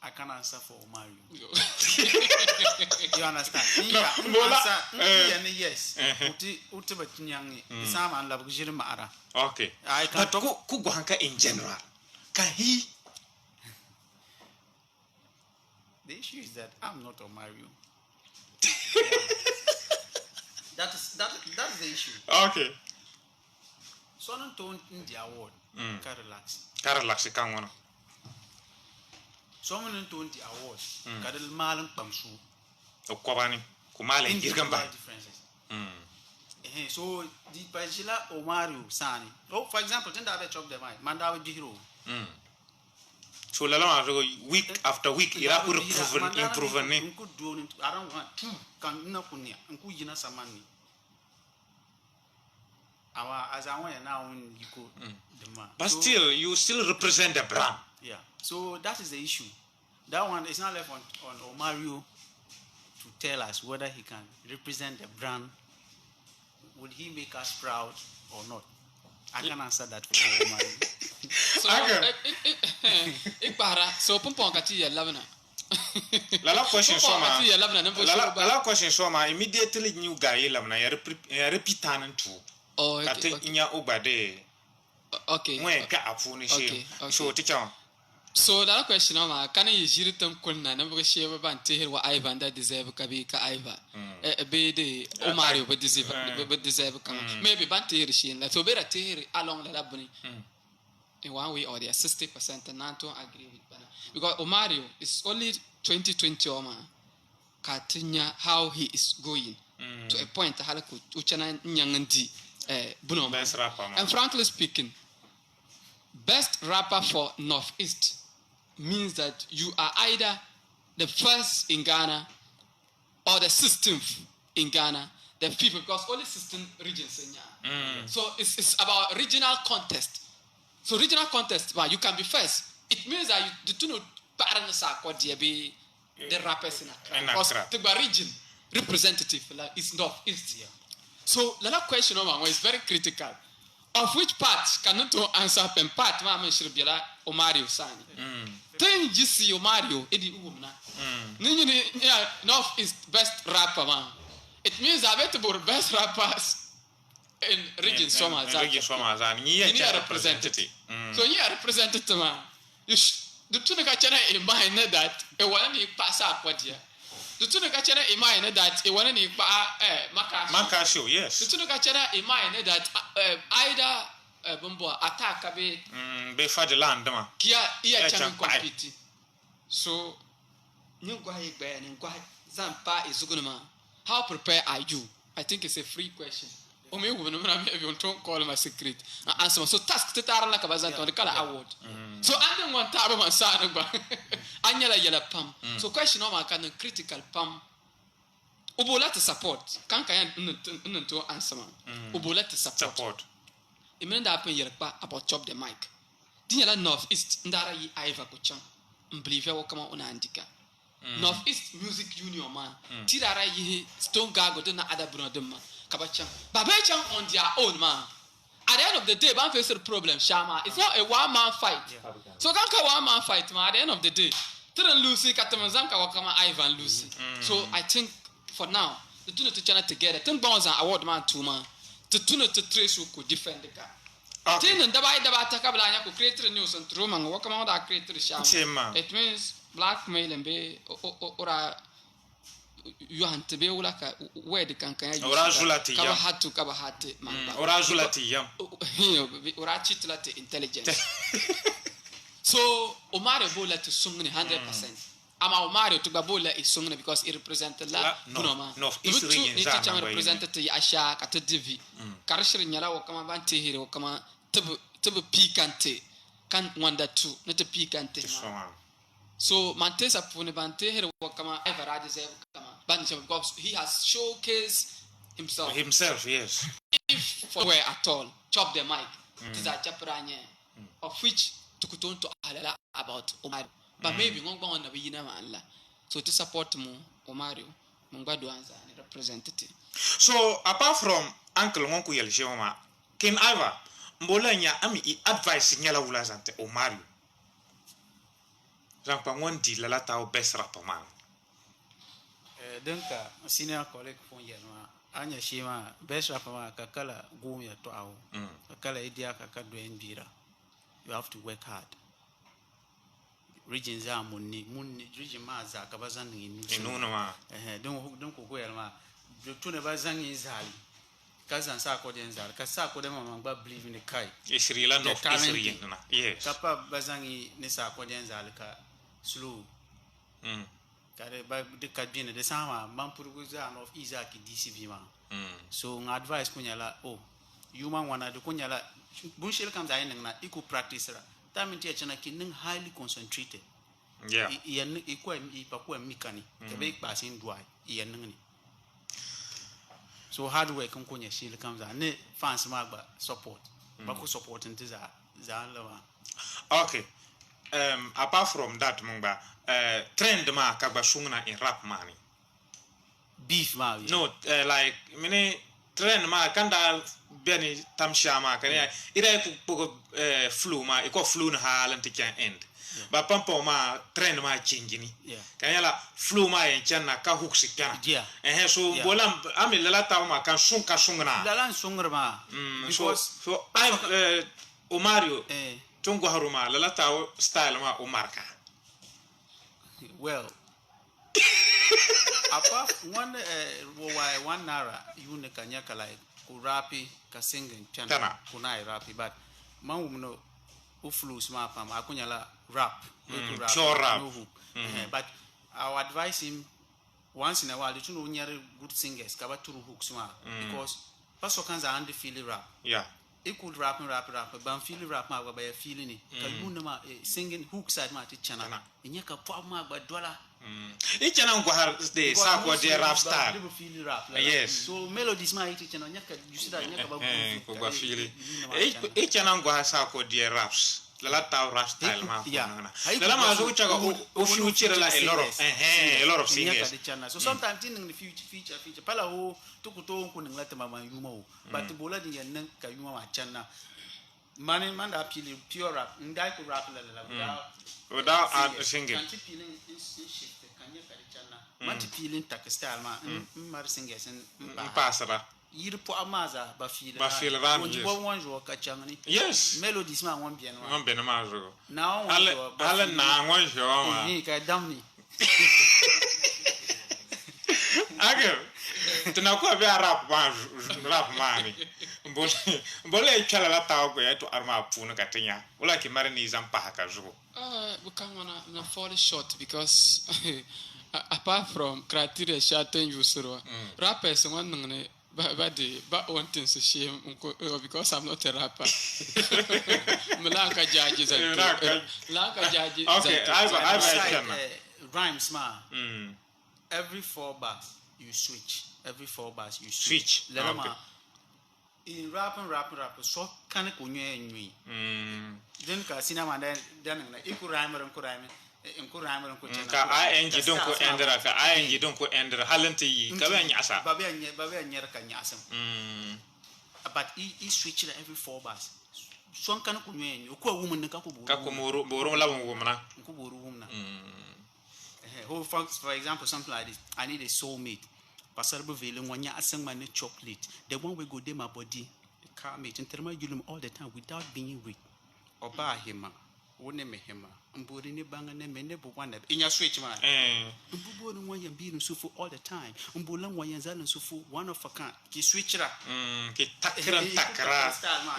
I can answer for Omario. You understand? Yes. Okay. I can talk Kuguanka in general. Can he? The issue is that I'm not Omario. That's the issue. Okay. So don't turn in the award. Relax. Relax, come on. Someone in 20 awards, Kadal Malam Pamsu. Okobani, Kumale, differences. So the Pajila Omario Sani. Oh, for example, then I chop the mind, Mandawi Jiro. So Lala week after week, you have improving. Could do it. I don't want can not punya, and Kujina Samani. As I want now, you could the man. But still, you still represent the brand. Yeah, so that is the issue. That one is not left on Omario to tell us whether he can represent the brand. Would he make us proud or not? I can answer that for Omario. So Pompon Kati Lavana. Lala question Soma immediately new guy Lamna repeatan too. Oh, I think in your Obade. Okay. When got up for so teacher. So that question, can you hear them? Kuna never share about to hear what Ivan that deserve Kabika Iva. A bede Omario, but deserve maybe Banti Rishin. Let's better tear along the Labony in one way or the 60%, and not to agree with Bana. Because Omario is only 2020 Oma. Katinya how he is going to a point Halaku, Uchana Nyangandi, Buno. And frankly speaking, best rapper for Northeast means that you are either the first in Ghana or the 16th in Ghana, the people, because only 16 regions in Ghana. So it's about regional contest. So regional contest, well, you can be first. It means that you do not pattern sa ko dia be the rappers in Accra. Because Accra. the region representative like is North East here. So the question of one is very critical. Of which part cannot to answer pen part ma should be like Omario Sani. Then you see Omario Eddie Umna. North East best rapper man. It means I bet about best rappers in region Soma. Region Soma and you are representative. So you are representative man. You the two channel in mind that a one pass up what here. The two channel in mind that a one Makasho, yes. The two channel in mind that either Bumbo attack a bit before the land, Kia channel compete. So you go ahead and go Zampa is Zugunama. How prepared are you? I think it's a free question. O meu governo maybe on don't call my secret. Answer so task to Tarana Kabazan on the color award. So I don't want Taro Mansana Anyala Yella Pam. So question of my kind of critical Pam. Ubola to support. Can't to answer man. Ubola to support. It meant that pen about chop the mic. Dinyala North East Ndara yi Iva Kucham. Believe you come on Antica. North East Music Union man. Tirara yi Stone Gago na other Brunodema. Kabacham. Babacham on their own man. At the end of the day, man face the problem, Shama. It's not a one-man fight. So can't one-man fight, man. At the end of the day, Tiran Lucy, Katamazanka Wakama Ivan Lucy. So I think for now, the two to channel together. Ten bonds and award man two man. The two to trace who could defend the guy. Tin and Dabai Dabatakabla could create a news and room and walk around that create the Shama. It means blackmail and be or you want to be like a where the cancan had to cover hat or chitlat intelligence. So Omar Bola to sung 100%. Ama Omar to Babola is sung because it represented la Bunoma. No, it's represented the Asha at the Divi. Karashir Yara or come Vanti here or come to be picante. Can't wonder too, not a picante. So Mantesa Punibante here will come ever because he has showcased himself. Himself, yes. If for where at all, chop the mic. These are Japaranya, of which to Kuton to Alala about Omar. But maybe won't go on the Vina Manla. So to support Mo Omario, Mungaduanza and representative. So apart from Uncle Wonku Yelshoma, Ken Iva, Mbolanya Ami advice Nyala Ulazante Omario. Jean one di la lata best rapper man. Donc senior colleague fon yelma anya shima best rapper man kakala gumya to awo. Kakala idia kakado enbira. You have to work hard. Regions are munni region ma za kabazan inu ma. Don't ko yelma. To never zang izali. Kazan sa ko den zal ka sa ko dem mangba believe in the kai. Isrila no Isri na. Yes. Kapa bazangi ne sa ko den zal ka slow. Kare ba de kadine de sama man puruguza of Isaac DCV man. So advice kunyala human wana de kunyala bunshel comes I na equal practice ra. That means chana kin highly concentrated. Yeah. Ikwa ipakwa mikani. Kebe passing dry. Iyanni. So hard work kunya shil comes ne fans magba support. Bako support into za Okay. Apart from that, Mungba, trend ma kabashungna in rap money. Beef ma. No, like many trend ma kanda beni tamshama kanya ira ku flu ma iko flu na halanti can end. Ba pampo ma trend ma change ni. Kanya la flu ma en chana ka huksi kana. Yeah. So bolam ami lala ta ma kan sungna. Lala sungra ma. So I Omario Tungo Haruma, Lalata style ma Omarka. Well, apart one nara, you ne kanyaka like Kurapi, Kasingin, Chana, Kunai rapi, but Mauno Uflus mapam, Akunyala rap, but I'll advise him once in a while, you know, good singers, cover two hooks, because Pasokans are undefeated rap. Yeah. It could rap, but feel rap by a feeling it. Kalmunama singing hook side mati channel. In Yaka Pama by dollar. Each and one the Sako de rap style. Yes. So melodies my teacher on Yaka, you see that Yaka Each and one Sako de raps. la ta rap style ma Yeah. la ma zo chaga o future la a lot of singers So sometimes in the future pala ho to kuto ko nang lata mama yuma o but bola di yan nang ka yuma ma channa man da pure rap ndai ko rap la without singing kan ti feeling in shift kan ya ka channa man ti feeling tak style ma mar singers pasara yir po amaza ba feel ram yes one jo ka changani yes melodies ma wan bien wa on ben ma zo now ala na wan jo ma ni ka damni aga tuna ko be rap ma ni mbole kala la ta ko ya to arma puna ka tinya wala ki mari ni zam pa ka zo we can na fall short because apart from criteria shaten usuro rappers one ngne but one thing so shame because I'm not a rapper. Malaka judges and Malaka judges. Okay, I rhymes ma. Every 4 bars you switch. Every 4 bars you switch. Okay. In rapping, so can it kunye then ka cinema then iku rhyme ka ing don ko endra ka ing don ko endra halante yi ka ba nyasa ba nyar ka nyasa but he switch every 4 bars so kan ko nyen ko woman ka ko moro la wumna ko boru wumna for example something like this I need a soulmate pasar be vele wonya asan man chocolate the one we go dey my body car mate in terma yulum all the time without being weak oba hima wone me hima mbori ni banga ne mene bo wana inya switch man mbubo no wanya bi no sufu all the time mbola wanya zalo sufu one of a kind ki switch ra ki takra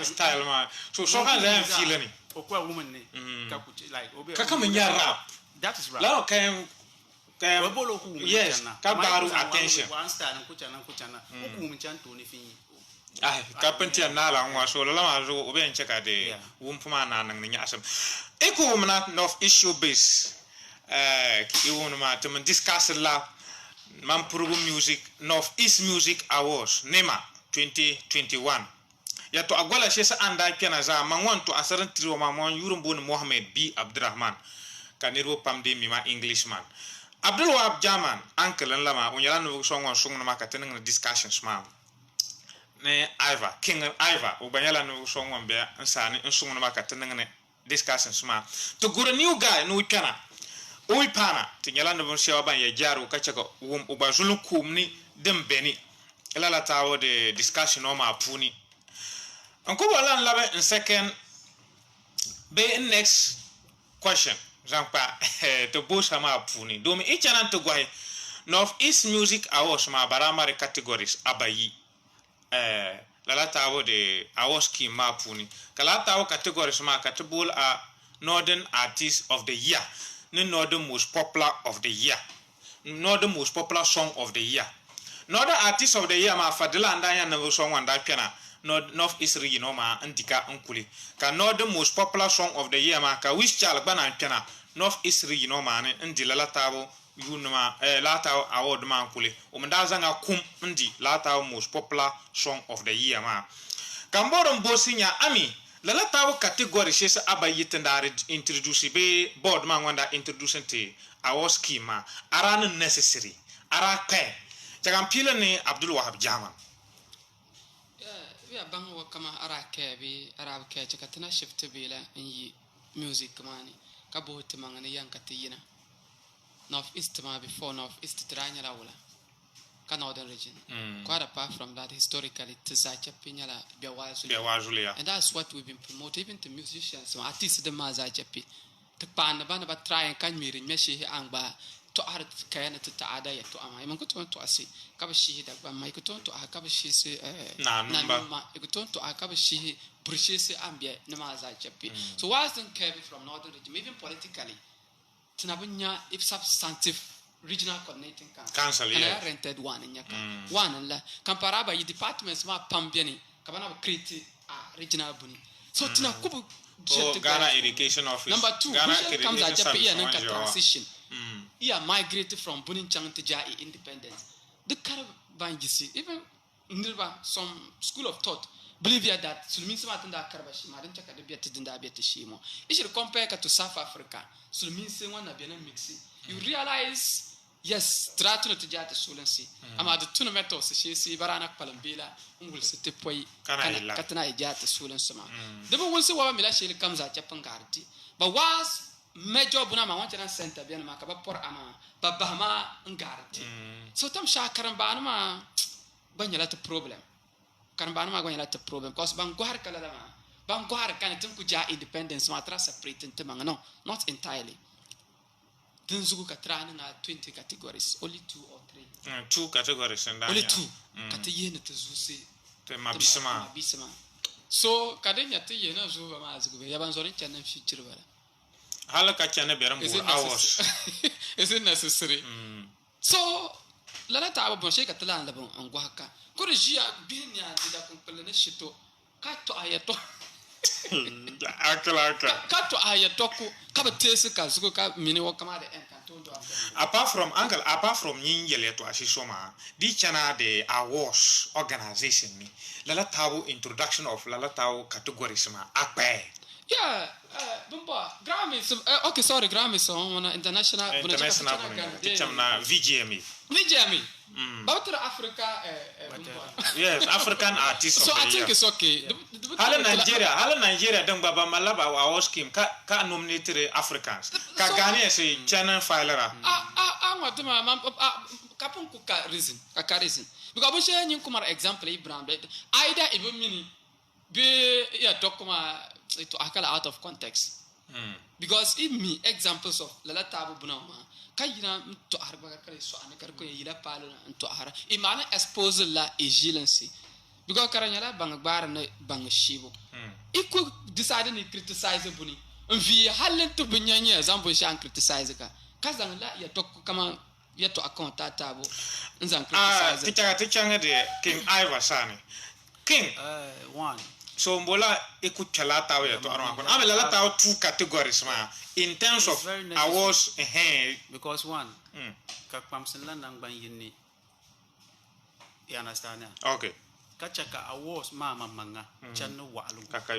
style ma so ka zan feel ni okwa woman ne ka ku like obe ka kama nya rap that is rap la kan wabolo ku yes ka baru attention one style ku chana ku mu chan to ni fi kapenti na la ngwa so la ma zo obe ncheka de wumpuma na nan nya asam eko mna north issue base ki won ma to discuss la man program music north east music awards nema 2021 ya to agwala she sa anda kena za mangon to asaran trio ma mon yurumbun Mohammed B Abdurrahman kaniro pamde mi ma englishman Abdul Wahab Jaman uncle lama onyala no so ngon sung na makate na discussions ma ne Iva King Iva ubanyala no so ngon be ansane sung na makate na discussions ma to gura new guy no kana oy pana tinyala no so ban ya jaru ka chaka ubazulu kumni dembeni ela la tawo de discussion no ma puni anko wala labe in second be next question Jean-Pa to bosa ma puni domi ichana to gwai North East Music Awards ma baramare categories abayi la tawo de awards ki ma puni kala tawo categories ma katbul a Northern Artist of the Year ni Northern Most Popular of the Year Northern Most Popular Song of the Year Northern Artist of the Year ma fadila ndanya na song wanda pena North East region ma ndika nkuli ka Northern Most Popular Song of the Year ma ka wish chal bana pena North East region ma ne ndila la tawo yunma la tawo award ma nkuli umnda zanga kum ndi la tawo Most Popular Song of the Year ma kamboro mbosinya ami la tawo category shesa abayite ndare introduce be board ma wanda introduce te award scheme ma arana necessary ara pe jagampila ni Abdul Wahab Jaman ya bango kama arake bi arab ke chakatana shift bila in music mani kabo timangani yankati yina North East ma before North East tranya lawla ka northern region quite apart from that historically tzacha pinyala biawazuli and that's what we've been promoting even to musicians so artists de mazacha pi to pan ba try and kan mirin meshi angba to art kayana to taada ya to ama iman ko to asi kabashi da ba mai ko to kabashi se na numba ko to kabashi purchase ambia na mazacha pi so wasn't came from northern region even politically tinabunya if substantive regional coordinating council and I rented one in Yaka one la comparaba yi departments ma pambiani kabana create regional buni so tina kubu Ghana education office number 2 Ghana comes at Japan and transition yeah migrated from Buninchang to Jai independence the caravan you see even nirba some school of thought believe that sulmin sama tanda karbashi ma dan chaka da biya tidinda biya tishimo ishir compare ka to South Africa sulmin sin wannan biya mixi you realize yes tratuno tijata sulansi ama da tuna meto si barana palambila ungul sete poi kana katana ijata sulansi ma debo wonse wa mila sheli kamza chapan garti ba was major buna ma wancha na center biya ma ka ba por ama ba bahma ngarti so tam sha karamba ma banyala ta problem karamba ma banyala ta problem cause bang gwar kala ma bang gwar kan tum kuja independence ma tra separate tum no not entirely then zugu katra na 20 categories only 2 or 3 2 categories and only 2 kataye ta zusi te mabisma so kadenya te yena zuba ma zugu ya ban zorin channel future wala halaka channel beram hours is it necessary so lala ta ba she katala la bon angwa haka ko jia binya dida kun pele shito ka to ayato akala ka to ayato ko ka ba tese ka zugo ka mini wo kama de en kanto do apart from yin yele to ashisoma di chana de awards organization ni lala tawo introduction of lala tawo categories ma akpe yeah bumba Grammys okay sorry Grammys on international chamna VGME Bautra Africa yes African artists so I think it's okay hala Nigeria dan baba malaba wa scheme ka nominated Africans ka Ghana say channel filera what ma kapun ku ka reason because bo she nyin kumar example Ibrahim either even mini be ya dokuma to akala out of context because if me examples of lala tabu bunama kayina to arba kare so an kar ko yila palo to ara imana expose la ejilency because karanyala bangbar na bang shibo iko decide ni criticize buni vi halen to bunyanya example shan criticize ka kazan la ya to kama ya to account tabu nzan criticize tichanga de King Iva Sani King one so mbola ekutala tawo ya to arma kon amela la tawo 2 categories ma in terms of awards because one ka pamsen la nang ban yinni you understand okay ka chaka awards ma manga chan no walu kaka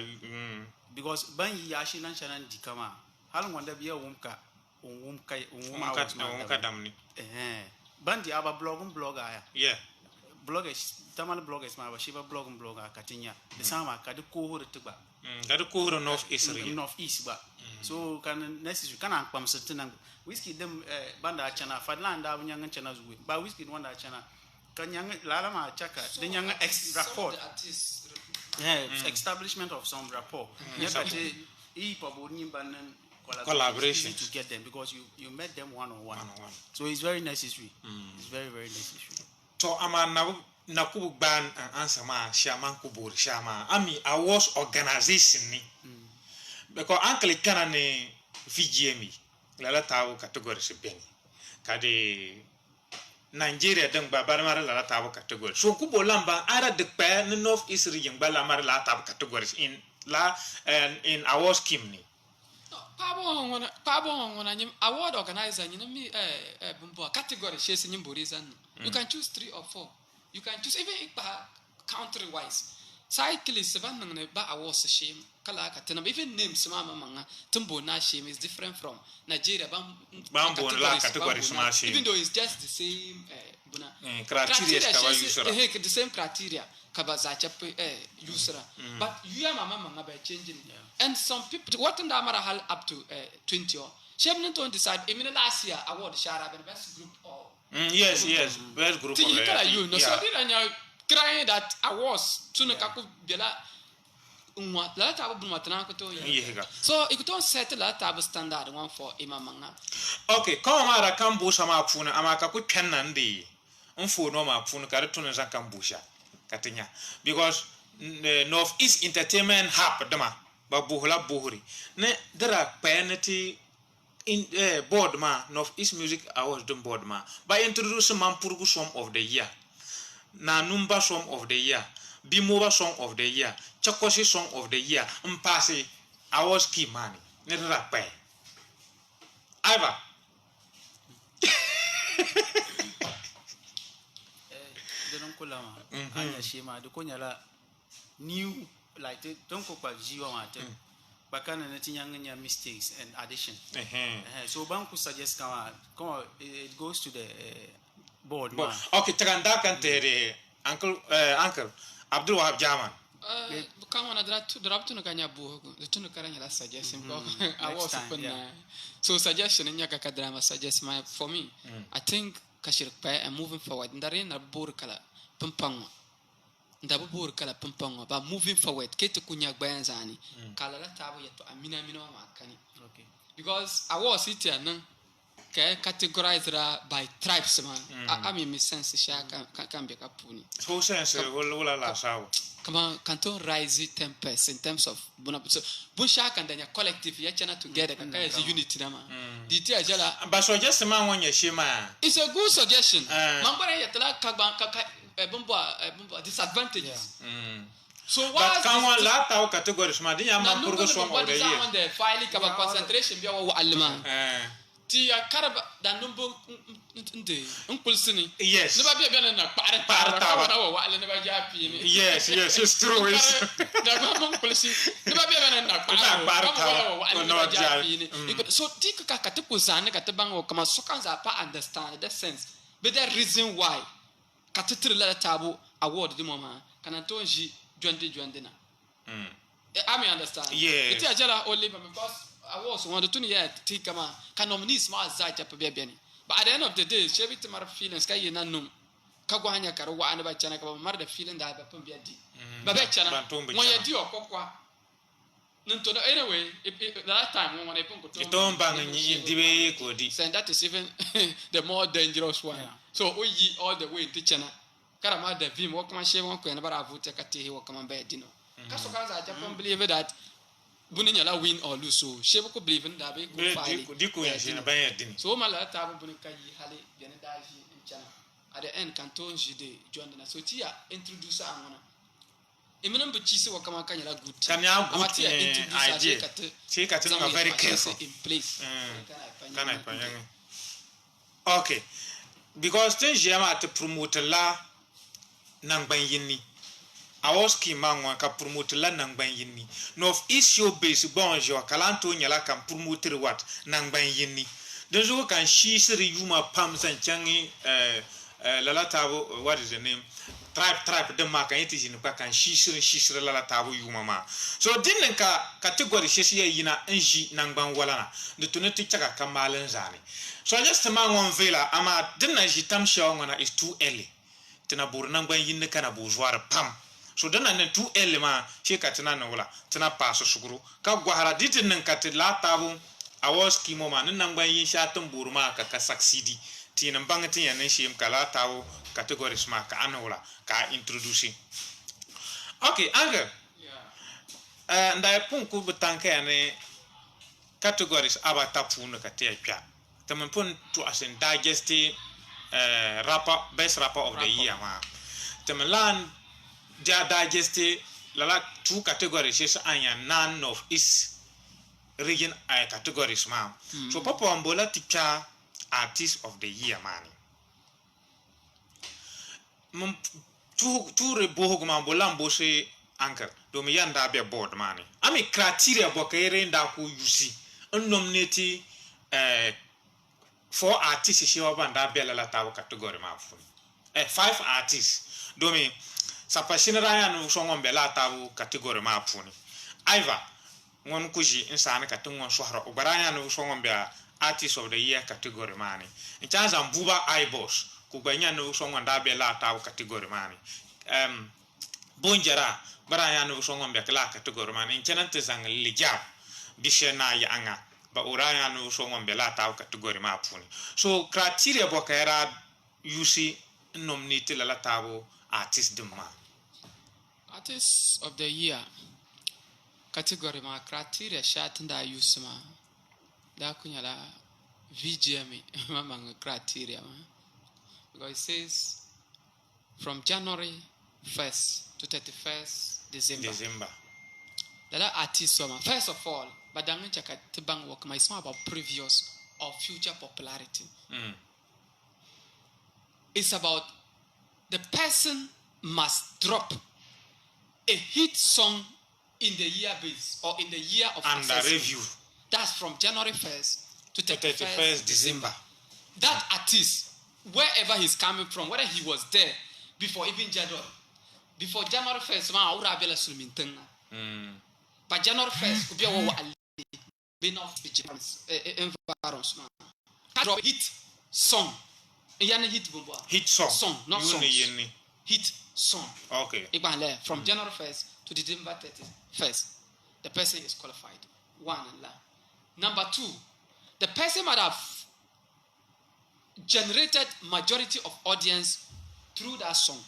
because ban yashi lan chanan dikama halin wanda biya wumka damni bandi aba blogger ya yeah bloggers tamal bloggers ma ba shiba blogger katinya de sama ka de ko hore tugba ga de ko hore north east ba so kan necessary kana pam setenang whiskey dem banda chana fadlanda nyanga chana zuwe ba whiskey wanda chana kan nyanga lala ma chaka de nyanga rapport establishment of some rapport e pabo nyimbanan collaboration to get them because you met them one on one so it's very necessary it's very very necessary to amana na ku ban answer ma shaman ku bor shama ami awards organization ni because uncle kana ne VGME lala tawo category se ben kade Nigeria dan babar mara lala tawo category so ku bolamba ara de pa no north east region bala mara la tawo categories in awards scheme ni Pabo ngona nyim award organizer nyina mi bumbo category shese nyimboriza you can choose 3 or 4 you can choose even country wise cyclists ban nang ba awards shame kala ka tana even names mama manga tumbo na shame is different from Nigeria bambo la category small shame even though it's just the same buna criteria ka usera the same criteria kaba za chape usera but you are mama by changing and some people what in the amara hal up to 20 or shame to decide even last year award shara the best group or yes best group of you no so did anya crying that awards tuna kaku bela umwa la tabu buma tana ko to so ikuton set la tabu standard one for imamanga okay kama mara kambusa ma puna amaka ku kennan de unfo no ma puna kare tuna zan kambusha katinya because North East Entertainment Hub dama ba buhla buhuri ne dara penalty in board ma North East Music Awards dum board ma ba introduce Mampurgu Song of the Year na Numba Song of the Year Bimoba Song of the Year Chakosi Song of the Year mpase awards key money ne dara pe don't call them. Anya shema. The konyala new like don't call jiwa mate. Bakana netinyanga mistakes and addition. So banku suggest come on, it goes to the board. Okay, Tagandaka and Tere, Uncle Abdul Wahab Jaman. Come on, drop to Nukanya book, the Tunukaranya suggestion. I was open. So suggestion in Yakaka drama suggests for me. I think Kashirpa and moving forward. Ndarena Burkala, Pumpang. Ndabu Burkala Pumpang, but moving forward, Kate Kunyak Bayanzani, Kalala Tabu yet Amina Makani. Okay. Because I was it categorized by tribes, man. I mean, Miss Sense can be a pony. Who says, Come on, canton rise tempest in terms of Bunapuso. Bushak and then your collective yachana together as a unity. But so just a man when you shima. It's a good suggestion. Mambara Yatala Kabamba disadvantages. So what can one laugh out categories? Madina Mamburgo on the filing of concentration be our Alman. Tia Caraba than number Umpulsini. Yes. Never be a part Yes, it's true. So Tika Katupuzan, Katabango, Kamasokans are understand that sense. But the reason why Katutilla Tabu award the moment can Antonji Juandina. I may understand. Yeah. It's a jala only because I was one of the 2 years to take a man can nominate smart Zaja Pabiani. But at the end of the day, Chevy Tamara feelings, Kayanum, Kagwanya Karawa, and about Chanaka, mother feeling that Pumbiadi. But Chana, when you do a coqua. Anyway, that time when I put don't bang in the way, and that is even the more dangerous one. So we all the way to China. Karama the Vim, walk my shame, walk whenever I would take a tea, walk on bed, you know. Kasokas, I don't believe that. Buninala win or lose, so she could believe in that. So my letter Bunika Hali, Yanadaji in China. At the end, Canton Jide joined us. So Tia introduce Amona. Imminent Buchisi or Kamakanya good. Can you put idea? Take a very careful in place. Can I? Okay. Because then Jama to promote la Nangbayini. Awoski mangwa ka promote la nangban yini north east show base bonjo kalanto nyala kan promote what nangban yini dozo kan shisiri yuma pam san changi lala tabo what is the name tribe de maka yiti jinu kan shisiri lala tabo yuma ma so dinnan ka category sheshi yina nji nangban wala na de tunati chaka kamalan zani so just mangwa vela ama dinnan jitam shawngana is too early tina bur nangban yini kana bujwar pam so dana ne tu elema che katina na wala tina paso suguru ka gwahara ditin nan katila tabu awos kimo man nan gban yin shatun burma ka succeed tinan bangatin yanin shi kala tabu categories ma ka anwala ka introduce okay anga nda pun ku butanka yane categories aba tapu no ka te pya tamen pun to asen digest best rapper of the year ma tamen lan ja digeste lala 2 categories is anya none of is region categories ma so papa ambola ticha artist of the year man tu rebo ko ambola mbose anchor do mi yanda be board man ami criteria bokere nda ko yusi nominate 4 artists she wa banda be lala tawo category ma fu 5 artists do mi sapashina raya no songon bela tabu category ma puni aiva ngon kuji insana katungon sohra ubaranya no songon be artist of the year category mani inchanza mbuba ibos kubanya no songon da bela tabu category mani bonjara baranya no songon be kala category mani inchanante zang lijab bishena ya anga ba uranya no songon bela tabu category ma puni so criteria bokera yusi nominate la tabu artist of the year category ma criteria shatin da use ma da kunyala VGM mamang criteria ma because it says from January 1st to 31st December the artist ma first of all badang chaka tibang work my small about previous or future popularity it's about the person must drop a hit song in the year base or in the year of And a assessment. review. That's from January 1st to 31st 31st December. That artist, wherever he's coming from, whether he was there before even January, before January 1st, but January 1st, could be environment. Drop hit song. Hit song. Song, not You songs. need- Hit song. Okay. From January 1st to December 31st, the person is qualified. One. Number two, the person might have generated majority of audience through that song.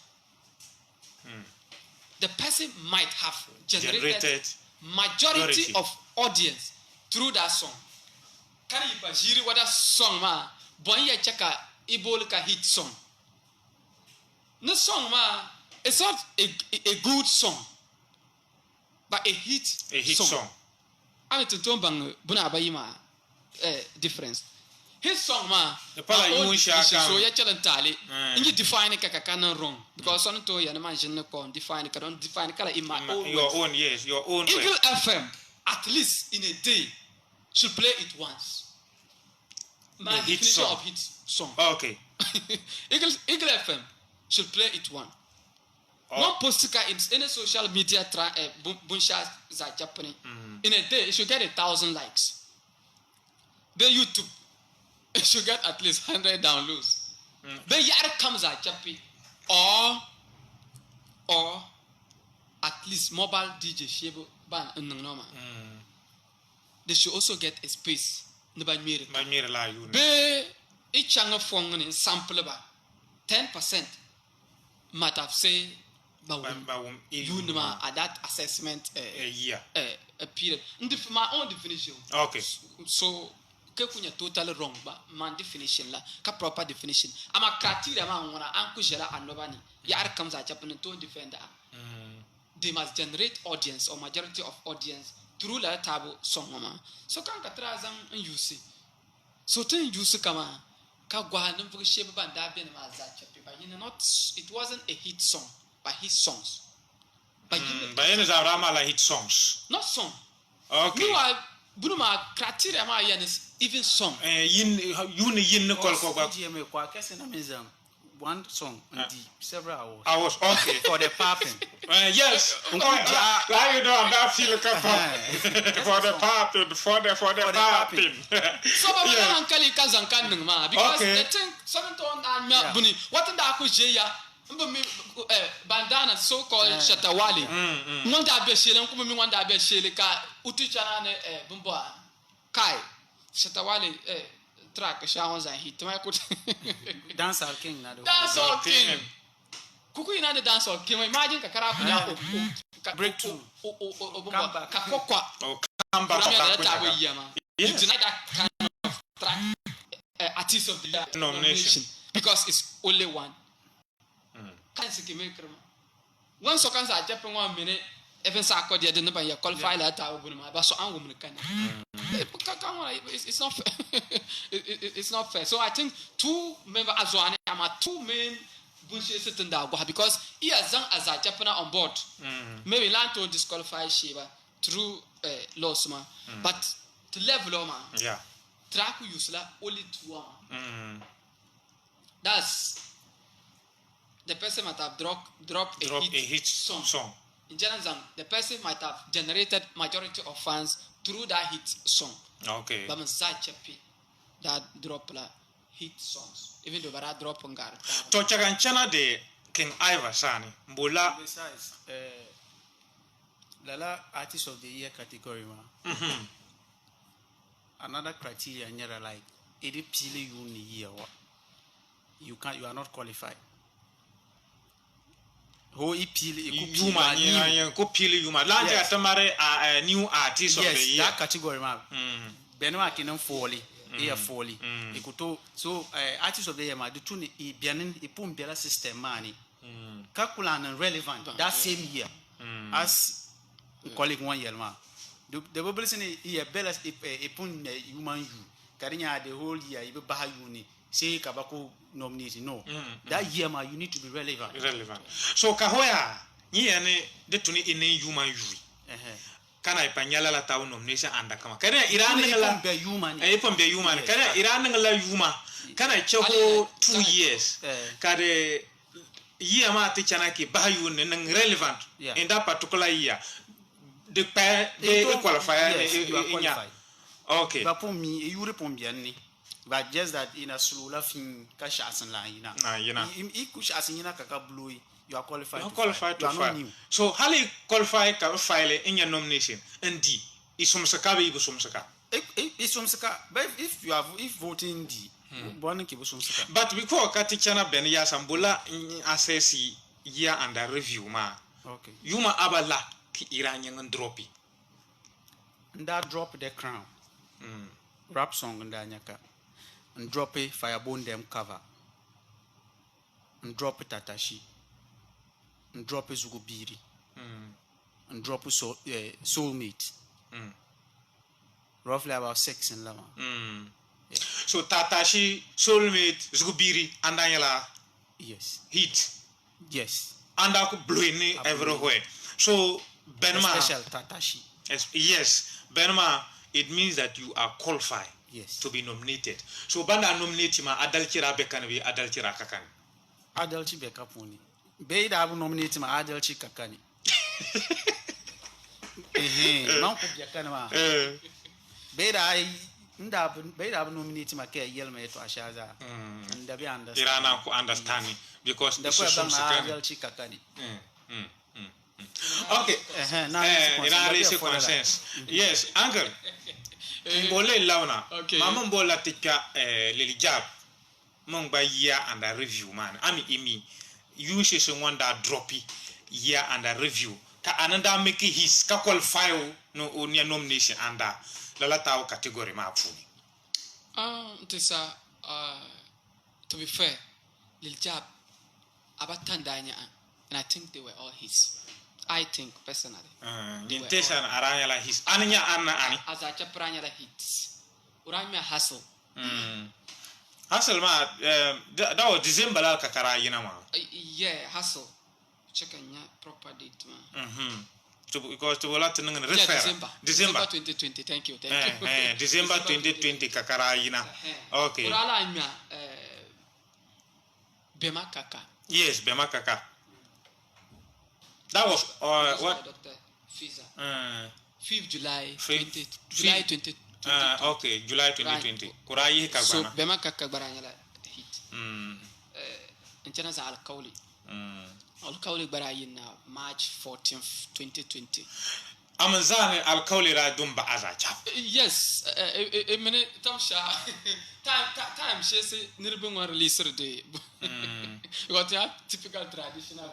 The person might have generated majority of audience through that song. Can you imagine what that song ma? Bonya cheka ibol ka hit song. No song ma, it's not a good song, but a hit song. I'm to talk about buna abayima difference. His song ma, The pala my own you definition, shaka. so you tell entirely. And you define it kakakana wrong because on to you imagine no define it. I don't define it in my own Your words. own, yes, your own Eagle way. FM, at least in a day, should play it once. My The hit definition song. of hit song. Okay. Eagle FM should play it one. Oh. One postica in any social media bunsha za Japanese. In a day, it should get 1,000 likes. Then YouTube, it should get at least 100 downloads. Then yar comes at Japan, or at least mobile DJ Shebo ban normal. They should also get a space. My mirror la you. Be each channel phone in sample ba 10% might have say you at that assessment a year. A period. My own definition. Okay. So kekunya totally wrong but man definition la ka proper definition. Ama criteria ma wana anku jela anobani. Yar comes at Japan to defender. They must generate audience or majority of audience through la table song mama. So kan katrazan use. So ten use kama ka gwa no fu shebe banda be na za chapi but you know not it wasn't a hit song but hit songs. But But in Zarama la hit songs. not song. Okay. No I bunuma criteria ma yanis even song. Yin call for GMA kwa kese na mizam. One song and several hours. I was okay. For the popping. Yes. Like you know, that feel for the popping, for the popping. So but yeah. Kali kazan kanung ma because Okay. the thing something to on me buni what nda ku je ya mbumi bandana so called Shatawali. Wanda be shele nku mi wanda be shele ka utuchana ne bumbo kai Shatawali track shawon za hit ma ko Dancehall King na do. Dancehall King. Kuku ina the Dancehall King. Imagine kakara kunya Breakthrough. Kakokwa. Oh, come back. You deny that kind of track artist of the year Nomination. because it's only one. One so can't Japan 1 minute. Even Sako the other by qualify that I will but so I'm woman can. It's not fair. It's not fair. So I think two member as one two main bullshit sitting down because he as long as a Japan on board. Maybe land to disqualify Shiva through loss man. But to level man. Yeah. Track use la only two. That's the person might have dropped a hit song. In general, the person might have generated majority of fans through that hit song. Okay. But that drop la hit songs. Even though that drop on guard. To chaganchana de King Ivor Sani. Mbula. Besides, Lala Artist of the Year category ma. Another criteria nyera like it pile you in the year you are not qualified. Who pile You man, go pili you man. Lanja atamare a new artist of the year. That category ma. Benwa kinan folly. Folly. Ikuto so artist of the year ma the tune e bianin e pum biala system mani. Kakula and relevant that same year as colleague 1 year ma. The publicity is a balance a pun human you. Karinya the whole year, you buy uni, say kabako nominate. No. That year ma you need to be relevant. So kahoya ni ane de tuni ine human yui. Kana ipanyala la tawo nomination anda kama. Kana Iran ngala be human. Be human. Kana Iran ngala yuma. Kana choko 2 years. Kade year ma te chanaki bayu nang relevant in that particular year. The qualifier qualified. Okay. But for me, you respond bien. But just that in a slow laughing cash as in line. If kush as in kaka blue, you are qualified. You are qualified to file. New. So how you qualify to file in your nomination? And D is some saka be some saka. It's some saka. But if you have voting D, one keep some saka. But because Katichana Ben Yasambola assessi year under review ma. Okay. You ma abala ki Iranian droppy. That drop the crown. Rap song and Danyaka. And drop a Firebone them cover. And drop a Tatashi. And drop a Zugubiri. And drop a soulmate. Roughly about 6 in Lama. Yeah. So Tatashi, soulmate, Zugubiri, and Daniela. Yes. Heat. Yes. And I could blow in everywhere. So Benma. Special Tatashi. Yes. Benma, it means that you are qualified. Yes. To be nominated. So banda nominate ma adalchira bekan be adalchira kakan. Adalchi bekapuni. Be da nominate ma adalchi kakani. Non ko bekana ma. Be da nominate ma ke yelma to ashaza. Nda be understand. Irana ko understand because the question adalchi kakani. Okay. Ina raise consensus. Yes, uncle. Mbole launa. Mama mbola tika lilijab. Mongba year under review man. Imi you say one that droppy year under review. Ka another make his ka qualify no onia nomination under la tawo category ma apuni. To be fair, lilijab abatandanya and I think they were all his. I think personally. Intention aranya la his. Anya anna ani. As a chapranya la hits. Uranya hustle. Hustle ma that was December la kakara yina ma. Yeah, hustle. Check anya proper date ma. So because to wala tunang refer. December 2020. Thank you. December 2020 kakara yina. Okay. Urala anya Bema Kaka. Yes, Bema Kaka. That was what? Dr. Fiza. 5th July 2020. Okay, July 2020. Kurai Kagwana. So Bema Kaka baranya hit. Inchana za Al-Kauli. Al-Kauli baraya na March 14th, 2020. Amazane Al-Kauli ra dumba azacha. Yes, a minute time she say niribun release day. Because they have typical traditional.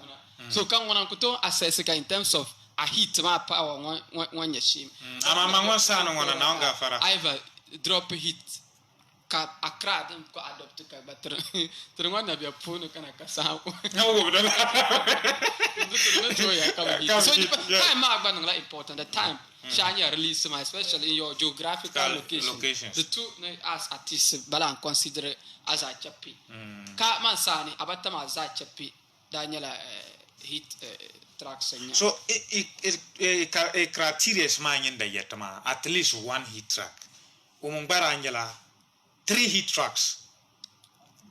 So can one to assess in terms of a hit ma power one yashim. Amama sana wana naonga fara. Either drop a hit ka akra dem ko adopt ka but trengwana bia phone kana kasa. No. So time ma agba na important the time shanya release my especially in your geographical location. The two as artists balan consider as a chapi. Ka man sani abatama za chapi Daniela hit tracks. So a criteria is mine in the yetama at least one hit track. Umungbara Angela 3 hit tracks.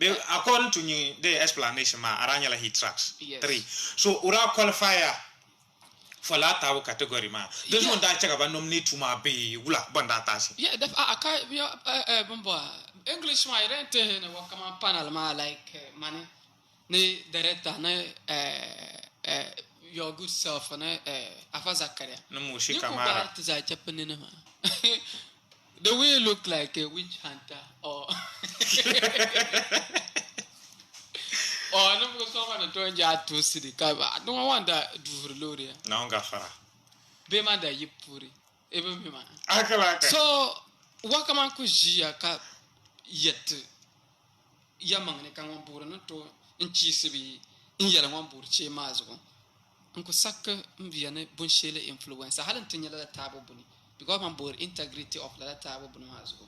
According to the explanation, Arangela hit tracks. Yes. 3. So ura qualifier for that category ma. This one that check about nominate to my be ula bandatasi. Yeah, English my rent na wakama panel ma like money. Ne director ne your good self ne afaza career. No mushi kamara. The way you look like a witch hunter or or no because someone to ja to city ka I don't want that do gloria. Na ngafara. Be man da yipuri. Ebe me man. Akala. So wakama ku jia ka yet yamang ne kan wambura no to nchi sibi inyala wambura che mazo. Nko sakka mbiane bunshele influence halan tinyala la tabo buni. Because man bore integrity of the table bunwazo.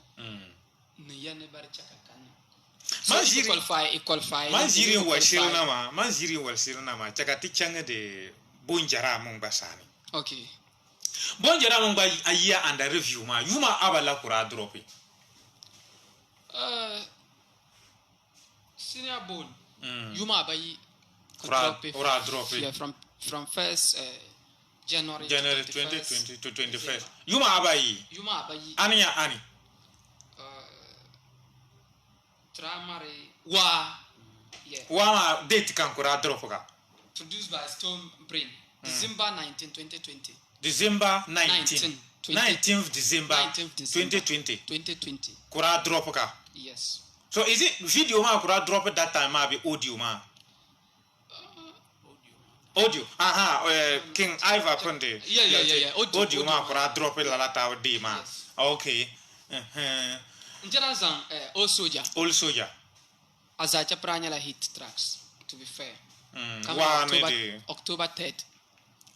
Niyane bar chaka kan. So qualify. Man zirin wa shirna ma chaka ti changa de bonjara mong basani. Okay. Bonjara mong ba aya under review ma yuma abala kura dropi. Senior Bone. Yuma bayi kura dropi. Yeah, from 1st January 2020 to 21st. Yuma abayi. Ani. Tramare wa date kan kura dropoka. Produced by Stone Brain. December 19, 2020. December 19th December 2020. Kura dropoka. Yes. So is it video ma kura drop that time ma be audio ma? Audio. King Iva Konde. Yeah. Audio ma kura drop la ta di ma. Yes. Okay. Njala zang Old Soldier. Azacha pranya la hit tracks, to be fair. October 3rd.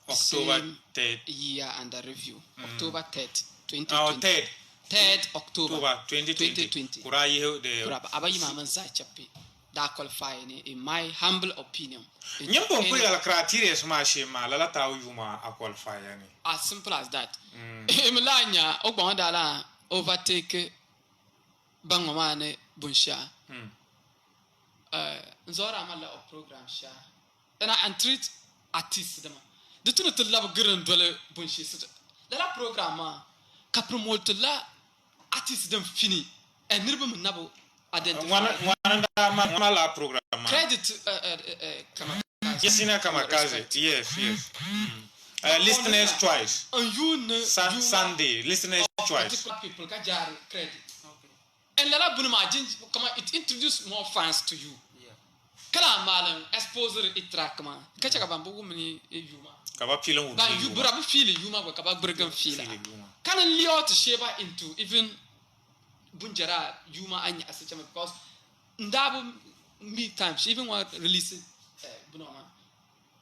October 3rd. Year under review. October 3rd, 2020. 3rd October 2020. Kura yeho de. Abayi mama zacha pe. Da qualify in my humble opinion. Nyambo ko yala criteria ma shema la ta yuma a qualify yani. As simple as that. Emlanya ogbon la overtake bangomane bunsha. Nzora mala o program sha. And I treat artists them. The two to love grand dwelle bunshi. La program ka promote la artists them fini. And nirbu nabo identify. One la program. Credit Kamakaze. Yes. Listeners choice. And you know Sunday listeners choice. People ka jar credit. And Lala Bunuma, it introduced more fans to you. Yeah. Kala malam exposure itrakma. Kacha kabambu mini yuma. Kaba pilon. But you burabu feel yuma ko kaba burgan feel. Can leo to sheba into even bunjara yuma anya asachama because ndabu me times even when release bunoma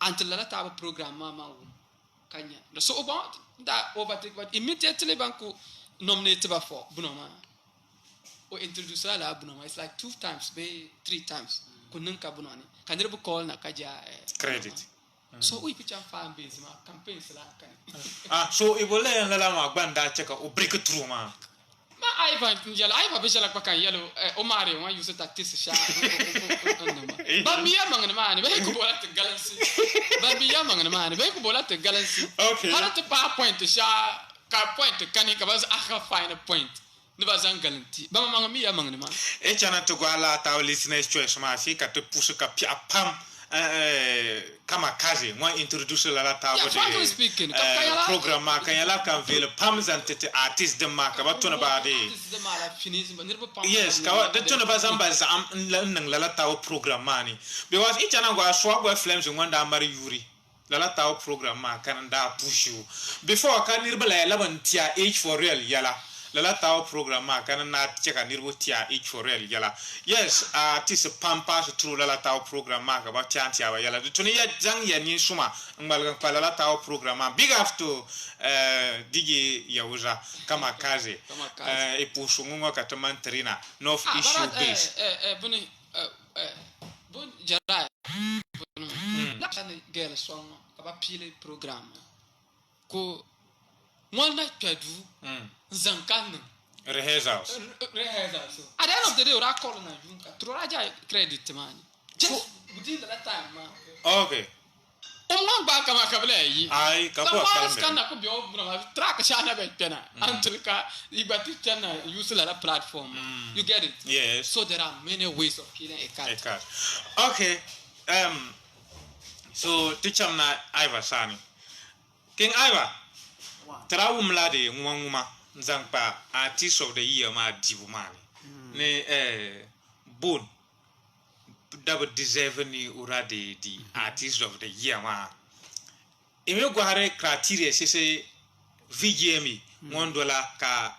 until Lala taba program mama kanya. So about that overtake but immediately banku nominated for bunoma. Or introduce la abunoma. It's like 2 times, 3 times. Kununka bunani. Can you call na kaja credit? So we pitch fan base ma campaigns la so ibole en la ma banda cheka o break through ma. Ma Ivan bijala kwa kan yellow Omari one use tactics sha. Ba miya mangana man be ko bola te galansi. Ba miya mangana man be ko bola te galansi. Okay. Hala te pa point sha ka point kani ka bas aka find a point. Bama manga miya mangani ma. Chana to gwala ta listeners choice ma fi ka te push ka pia pam kama kazi mo introduce la ta de program ma kan yala kan vele pam zantete artist de ma ka batona ba de. Yes ka de tona ba zamba zam nang la ta program ma ni because chana gwa swagwa flames ngwanda mari yuri la ta program ma kan da push you before kan nirbala la ban tia age for real yala la tawo program ma kana na cheka nirbo tia each for real yala yes tis pampas through la tawo program ma ka ba chantia ba yala tuni ya jang ya ni suma ngal pa la tawo program ma big up to DJ Yauza kama kaze e pushungu ka tamantrina north issue base buni bun jara la kana girl song ka ba pile program ko one night pedu zankan rehearsals at the end of the day ora call na junka troraja credit man just within that time man okay umang ba kama kabla yi ai ka ko kana ko bio buna track shana be pena until ka ibati chana use la platform you get it yes so there are many ways of killing a cat okay so teacher na Iva Sani King Iva Trawum lade nguma nzangpa artist of the year ma divumani ne bon double deserve ni urade di artist of the year ma eme gware criteria sese VGME $1 ka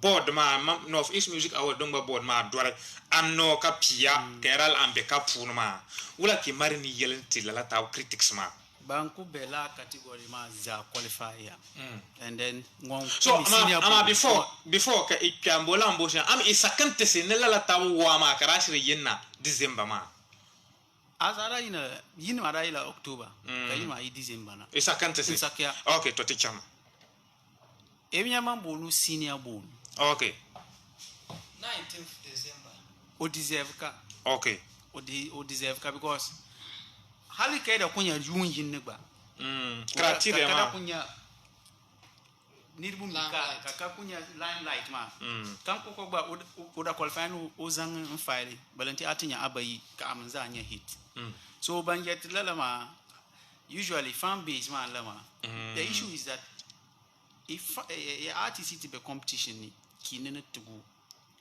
board ma North East Music Award dongba board ma dware anno ka pia keral ambe ka pun ma wala ki mari ni yelenti la ta critics ma Banku Bella category ma za qualify ya. And then so ama before ka ikyambola mbosha am isakante se nela tawo wa ma karashire yinna December ma azara yin mara ila October ka yin ma December na isakante se isakia okay to tichama ebinya mambolu senior bone okay 19th December o deserve ka okay o deserve ka because hali kai da kunya yun yin ne ba criteria ma kunya nirbu mika kaka kunya limelight ma kan ko ba o da qualify no o zan file balanti atinya abayi ka amanza anya hit so ban yet lalama usually fan base ma lama the issue is that if a artist to be competition ni kinene tugu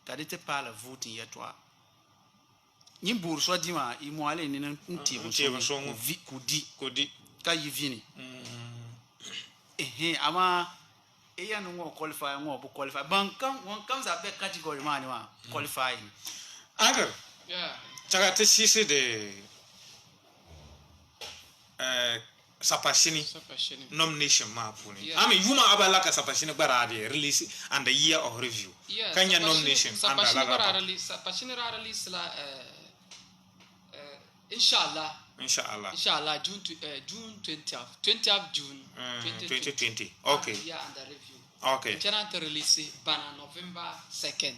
kadete pala voting yetwa nyimbur so dima imwale ni ntibu so kudi ka yivini ama eya no qualify ngo bo qualify bankan one comes up category man wa qualify agar yeah chaga te sisi de sapashini nomination ma puni I mean yuma abala ka sapashini barade release and the year of review kanya nomination and la sapashini release la inshallah June 20th June 2020 okay yeah and the review okay channel to release bana November 2nd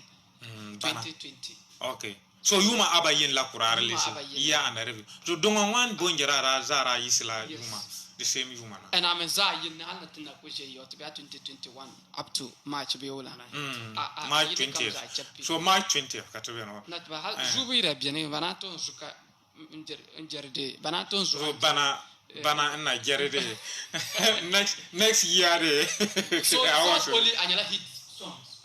2020 okay so yuma abayin la kura release yeah and the review so dongon bonjera ra zara yisla yuma the same yuma and I'm yin hanatina kuje yo to be 2021 up to March beola March 20th so March 20th katobe no not ba hal zubira bien banato zuka njerede banato zuka bana na gerede next year de so only anyala hit songs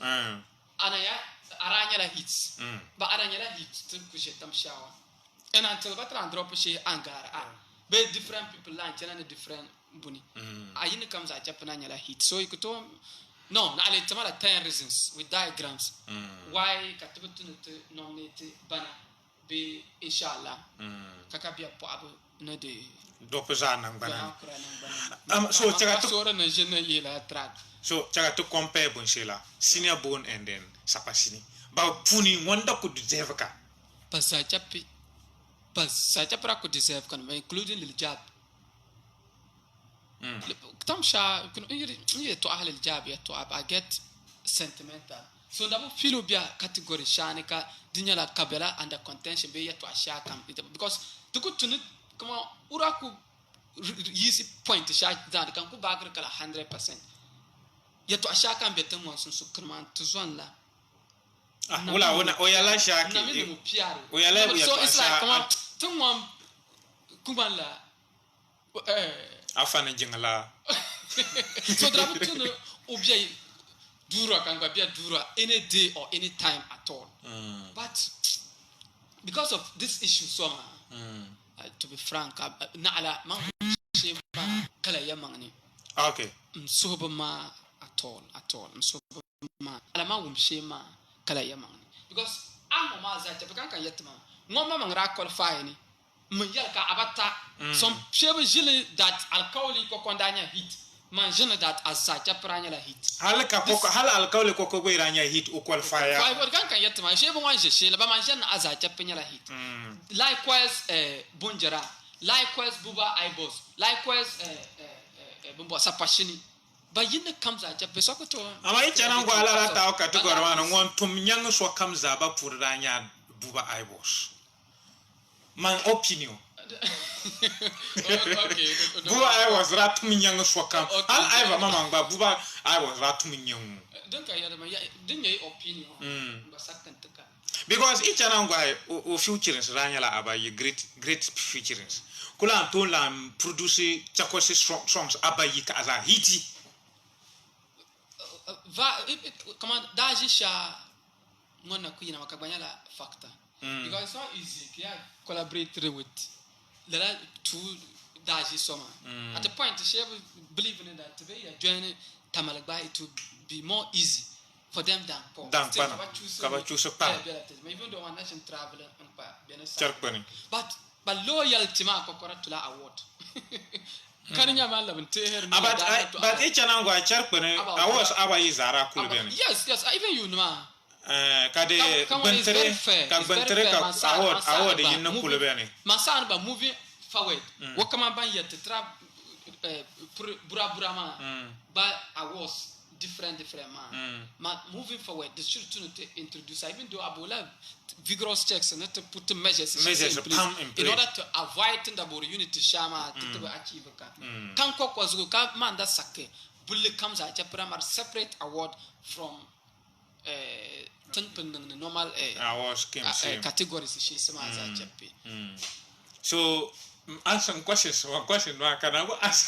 anaya aranyala hits ba aranyala hits to kuje tamshawa and until batran drop she angara be different people launch and different buni ayini comes a japana nyala hit so ikuto no na ale tamala 10 reasons with diagrams why katubutu nominate bana be inshallah kakabia po abu na de dopeza nang bana so chaga to sora na jena yela track so chaga to compare bonshela senior bone and then sapashini ba puni wanda ku deserve ka pasa chapra ku deserve kan including lil jab tamsha kun yiri to ahli al jab ya to I get sentimental so ndabo filo bia category shanika dinyala kabela under contention be ya to ashaka because tukutunu kama uraku yisi point sha dan kan ku bagre kala 100% ya to ashaka be tan won sun sukurman to zon la wala oyala shaki oyala ya so it's like kama tan won kubala afana jingala so drabo tunu obia dura kan ba bia dura any day or any time at all but because of this issue so to be frank na ala man sheba kala yamani okay msoba ma at all msoba ma ala ma wum shema kala yamani because am ma za ta kan yetma ngoma man ra qualify ni mun yalka abata some sheba jili that alkawli ko kondanya hit man jina that asacha pranya la hit halka poko hal alkawli ko go iranya hit o qualify five kan yetma sheba wan je la ba man jina asacha penya la hit likewise bonjara likewise buba ibos likewise bumbo sapashini ba yinne kamza ja pesoko to ama ichana ngo ala ta o category wana ngon tum nyang so kamza ba pour ranya buba ibos man opinion okay buba I was ratum nyang so kam al aiva mama ngba buba I was ratum nyang donc ya ma dinye opinion ba sakkan taka because ichana ngo o futurings ranya la abayi great futurings kula to la produce chakosi songs abayi ka za hiti comment dajisha ngona kuyina makaganya la factor because it's not easy to collaborate with there are two daji soma at the point she believe in that to be join tamalagba to be more easy for them than Paul kaba choose pa even though one nation travel charpani but ba loyalty ma ko koratula award kaninya ma la binte but each and go a charpene awas aba izara kulbeni yes even you know kade bentere ka award yin kulbeni masan ba moving forward wo kama ban yet tra bura ma ba awards different man moving forward the should to introduce even though abola vigorous checks and to put measures in order to avoid the unity shama to achieve kan ko ko ka man that sake bulle comes at a primary separate award from the normal awards categories she sama za chapi so ask some questions. One question can I ask?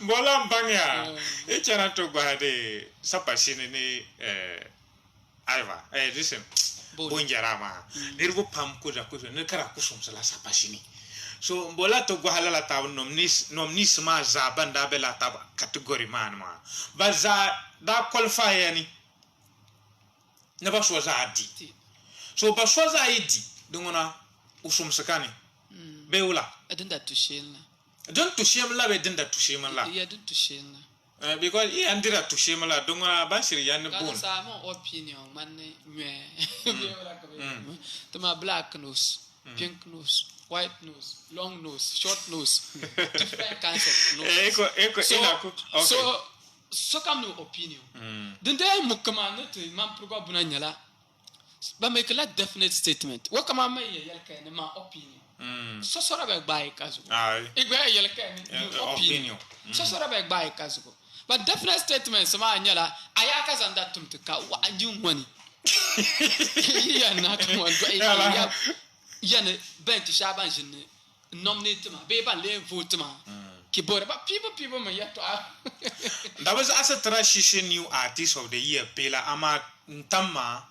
Bola banya. Echana to bahade sapashini ni aiva. Listen. Bonjarama. Nirvo pam kuja ne kara kusum sala sapashini. So bola to gwahala la tab nomnis ma za banda bela tab category man ma. Baza da qualify yani. Never was adi. So baswaza idi. Dungona usum sakani beula adinda tushela don't to shame la bedinda to shame la yeah don't tushela because he andira to shame la dungona bashiri yan bun sa mo opinion man me beula ka be tama black nose pink nose white nose long nose short nose different concept nose eko okay so kam no opinion dinde mukama no te man proba buna nyala but make a definite statement. What come on, my opinion? So sort of a bike as well. Opinion. So sort of a bike as well. But definite statements, my yella, Ayakas and that to cow. What you money? Yeah, not one. Yan bent to Shaban nominate my baby and lay vote man. Keyboard, but people may yet to that was as a transition new artist of the year, Pela Ama Ntama.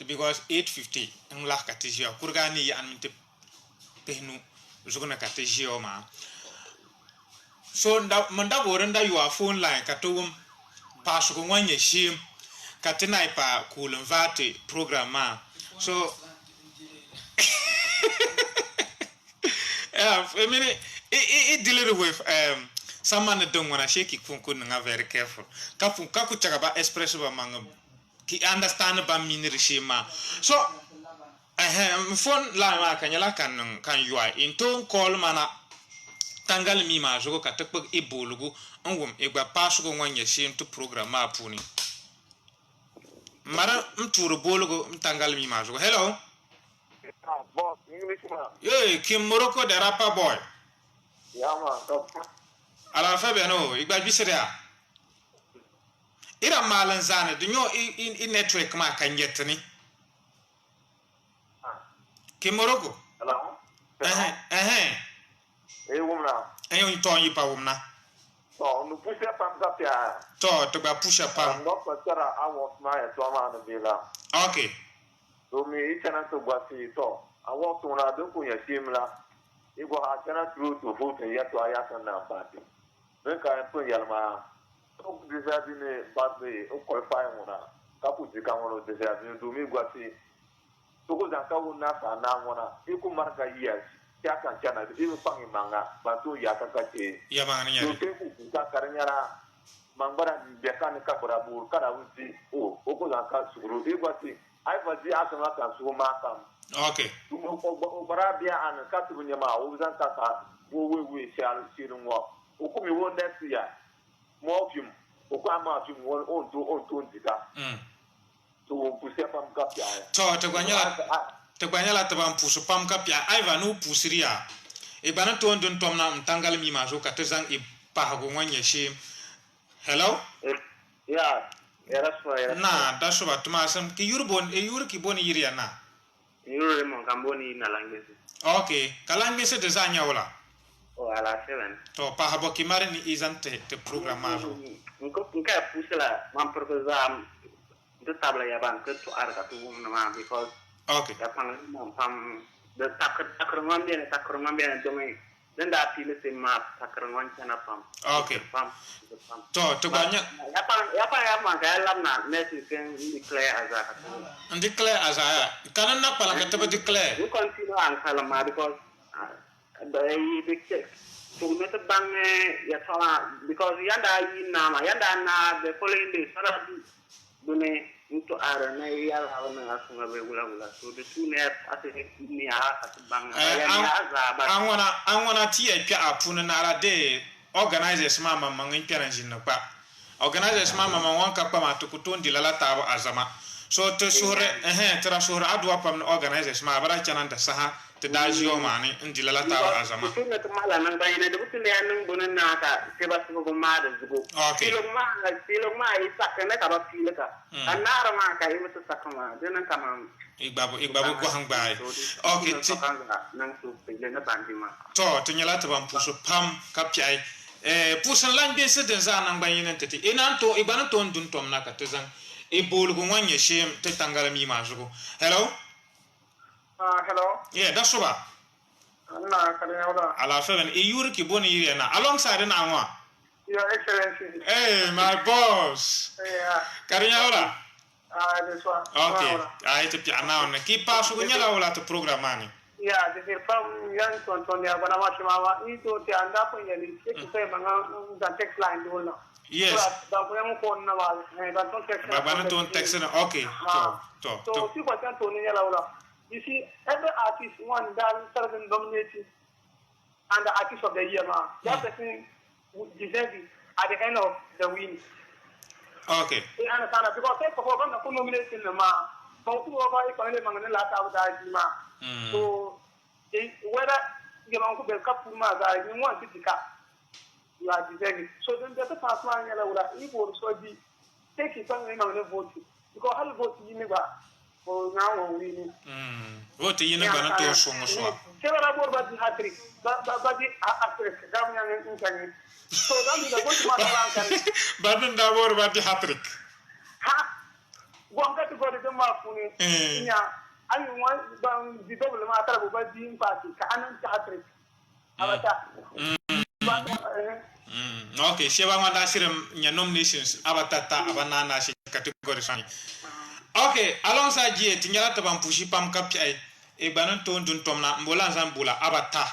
Because 850 ngla katijia kurgani ya anmite pehnu zuguna katijia ma so manda borenda your phone line katowum pasu ko wanye shim katina ipa kulumvate programma so I mean it dealing with someone don't wanna shake it nga very careful kaku chakaba espresso ba manga ki understand ba minirishima so phone line ma kanyala kan UI into call mana tangal mi ma jogo katakpag ibolugu ngum igba pasu go wanye shim to program ma puni mara mturu bolugo mtangal mi ma jogo hello boss English man Kim Morocco the rapper boy yeah man ala fabe no igba bisere ira malan zane dunyo in network ma kan yetni Kim Morocco hello wumna ayo to yi pa wumna so no push up am zapia to ba push up am no patara awot ma ya to ma no bila okay so me itana to gwasi to awot una do ko ya simla igo ha tana through to vote ya to aya kan na party ben ka to yalma to deja dine badwe o qualify una kapu jika wono deja dine do mi gwasi to ko zanka una ta na wona iku marka years ya kan chana iku pangi manga batu ya kakate ya mangani ya to ku ka karanyara mangbara bekani ka bur kada wuti o ko zanka suru igwasi ai vazi asama kan su ma kam okay o barabia an ka tu nyama o zanka ka we shall sirun wo o ko mi wo next year mo film o ko ama film wo on to ndika to ku se pam ka pya to te gwanyala te ban pusu pam ka pya ai va no pusiria e bana to ndon tomna mtangal mi ma zo ka te zang e pa go wanye shi hello yeah na da so batuma sam ki yurbon e yurki boni yiria na yurre mon kamboni na langese okay kalangese de zanya wala o ala 7 to pa habo ki mare ni izante te programmage nka pusela man proposal de table ya ban que to arga to na ma because okay ya pang pam de takrman bien do mai dan da fili sai ma takarar wancan na fam Okay. To banya ya ma ga lamna Messi kan declare azaka declare azaya kanan na pala ka taba declare we continue and kalama because the big so meta bang ya tala because yanda na the following day sara dune into ara na ya na asunga be gula so the two net at ni at bang I wanna tia pia apuna na ara de organizers mama mangin pia njin pa organizers mama wanka pa matukutundi lala tabo azama so to sure tra sure adwa pam organizers ma bara chananda saha te dajio mani ndi lala tabo azama to na mala nan bayina da butin ya nan bunan na ka ke ba su go ma da zugo kilo ma yi sakana ka ba filaka anara ma ka yi mutu sakama dinan kama igbabu go hang bai okay nan su pele na bandima to nyala ta ban puso pam kapyai pusan lan be se den za nan bayina tete ina to ibana to ndun tom na ka tezan e bolu go wanye shem te tangala mi ma zugo hello hello yeah that's right na kadanya wala ala feven e yuri ki boni yiri na alongside na anwa your excellency hey my boss yeah kadanya wala this one okay ai te pia na on ki pasu go nyala wala to programani yeah the from young ton ya bana mashima ito te anda po yali ke sai manga da text line do na yes da ko yam ko na wala da ton text bana ton text na okay to so si ko tan to ni yala wala you see every artist one that certain dominating and the artist of the year that person deserves it at the end of the win okay you understand because first of all when the nomination ma so who over equally mangane la ta da ma so whether you want to be cup ma ga you want to dika you are deserving so then the pass man yala wala e go so be take it on mangane vote because all vote you never for now we need vote yine bana to so mo so kera bor ba di hatri ba di hatri gam yang intani so dan da vote ma la kan badin da bor ba di hatri ha gonga to go de ma funi nya ayi wan ban di double ma tara ba di party ka anan ta hatri abata okay sheba wanda siram nya nominations abatata abana na shi category sani okay alongside je tinyala taban pushi pam kapi ai e banan ton dun tomna mbola zan bula abata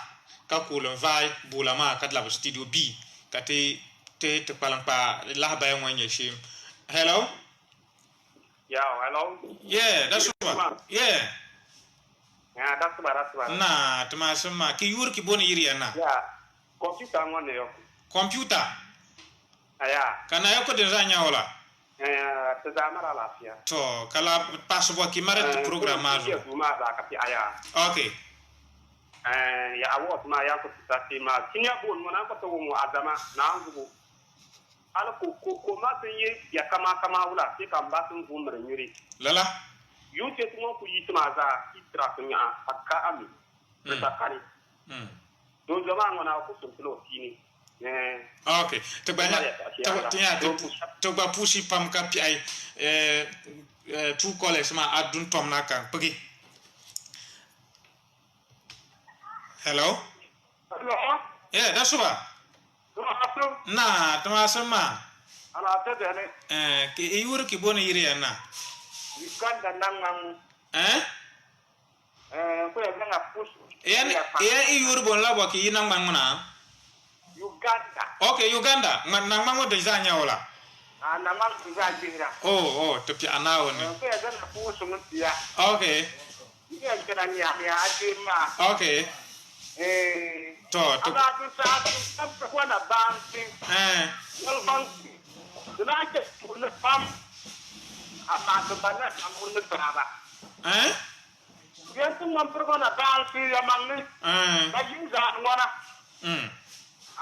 ka kulon vai bula ma kadla studio B kate te palang pa la ba yan wanye shim hello hello yeah that's what yeah that's what na tama ki yur ki boni yiri na computer ngone yo computer aya kana yako de zanya wala te zamara lafia to kala password ki mara programado okay ya awot ma ya ko tsati ma kinya bon mona ko to mo adama na ngugo ala ko ma tenye ya kama wala se kam ba tun gumre nyuri lala yute tun ko yitma za itra tunya akka ami ta kani do jama ngona ko sun tulo tini okay to banya to ba pushi pam kapi ai two college ma adun tom na kan pagi hello yeah that's what na tama sama ala ta dane ki yuru ki boni yiri na Uganda nang ko ya nga push ya yuru bon la ki yinang manguna Uganda okay Uganda nang mango de zanya wala na mang za jinga oh to pi anawo ni ko ya na push mutia okay ya kana ni ya ajima okay to aga tu sa ko na banki wal banki na ke na pam apa to bana amun na traba ya tu mam pro na banki ya mangni ba jinga ngona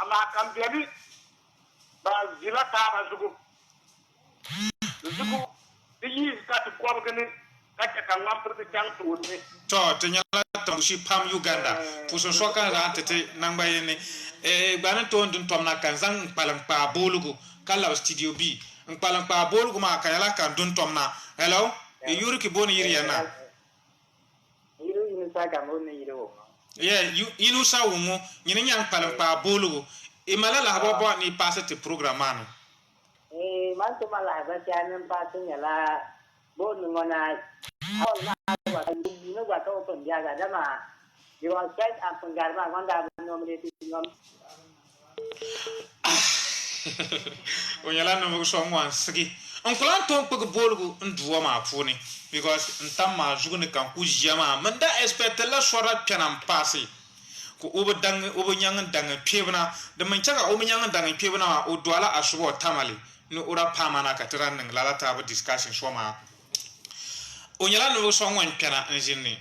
ama kambiali ba zila ta ba zugu di ka to ko gane ka ka ngam pro de jang to ne to nyala to shi pam Uganda puso soka ra tete nang bayene bana to ndun tom na kan zang palang pa bolugo kala studio B palang pa bolugo ma kala kan dun tom na hello yuri ki boni yiri na yiri ni sa ka mo ni yiro inu sa wumo nyine nyang palan pa bolugo e malala habo ni passe te programme man to mala ba tianen pa tunyala bo ngona awal ma wa no wa to pun dia ga dama di wa set am penggar ma wanda nominate ngom o nyala no mo so ngwan sigi on klan ton pug bolugo nduwa ma puni because ntamma jugune kan ku jama manda expect la sora kanam passe ko obo nyang dang pebna de man chaga obo nyang dang pebna o dwala asubo tamali no ora pamana ka tran nang la ta ba discussion shoma o nyala no so ngwan pena enjini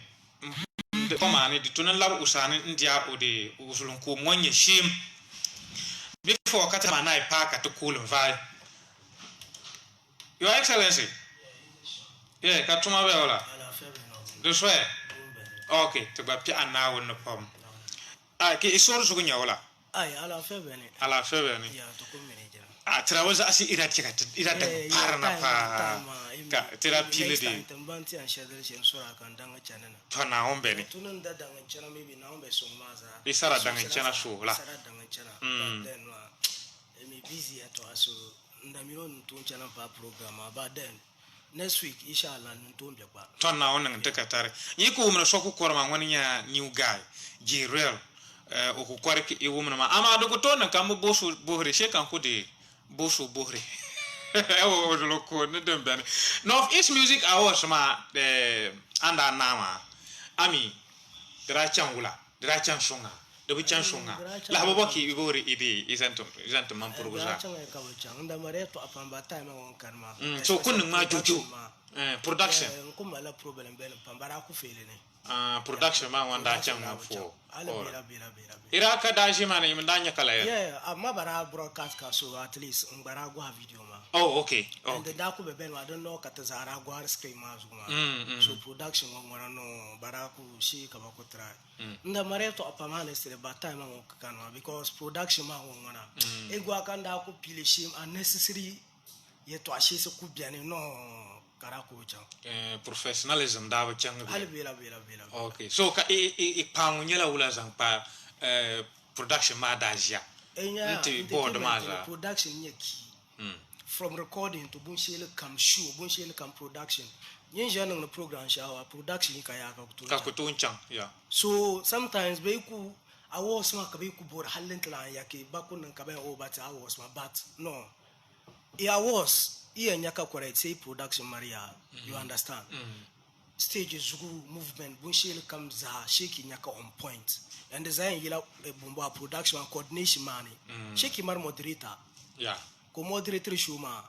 de pamani di tunan lab usani ndia o de usulun ko monye shim before kata manai pa ka to cool vai your excellency ka tuma be wala de soe okay to ba pi anawo no pam ki isor zugu nyawala ala febe ni ya to ko manager trawaza asi ira da parna pa ka tira pile de tambanti an shadar shen sura kan danga chanana to na hombe ni tunun da danga chana maybe na hombe so maza isara danga chana so la isara danga chana then me busy at so ndamiro ntun chana pa program but then next week inshallah ntun be ba to na onan te katare yi ko mun so ko korma ngoni nya new guy Jirel o ko kware ki e wumna ma ama do ko to na kam bosu bohre she kan ko de bosu bohre o lo ko ne dem ben North East Music Awards ma anda nama ami dra changula dra chansonga de bu chansonga la babo ki bori idi isento man progoza changa ka bu chang nda mare to apamba time on karma so kun ma jojo production ko mala problem ben pambara ku fele ne production ma wanda changa fo ala ira ka daji mana imndanya kala ya amma bara broadcast ka so at least bara go video ma okay and da ku be ben I don't know kata zara go har screen ma zuma so production ngona no bara ku shi ka ba ko try nda mare to apama ne sele ba time ma kanwa because production ma ngona e go aka nda ku pile shim unnecessary ye to ashe se ku biane no karako chang professionalism da ba chang bela okay so ka e pangu nyela ula zang pa production ma daja nti board ma za production nyeki from recording to bunshele kam show bunshele kam production yin jana na program shawa production ka ya ka ko to chang yeah so sometimes be ku awas ma ka be ku bor halin tla yake ba kun ka be o ba ta awas ma but no it was iya nyaka correct say production maria you understand stage zugu movement bunshele kam za sheki nyaka on point and design yila bumba production and coordination mani sheki mar moderator yeah ko moderator show ma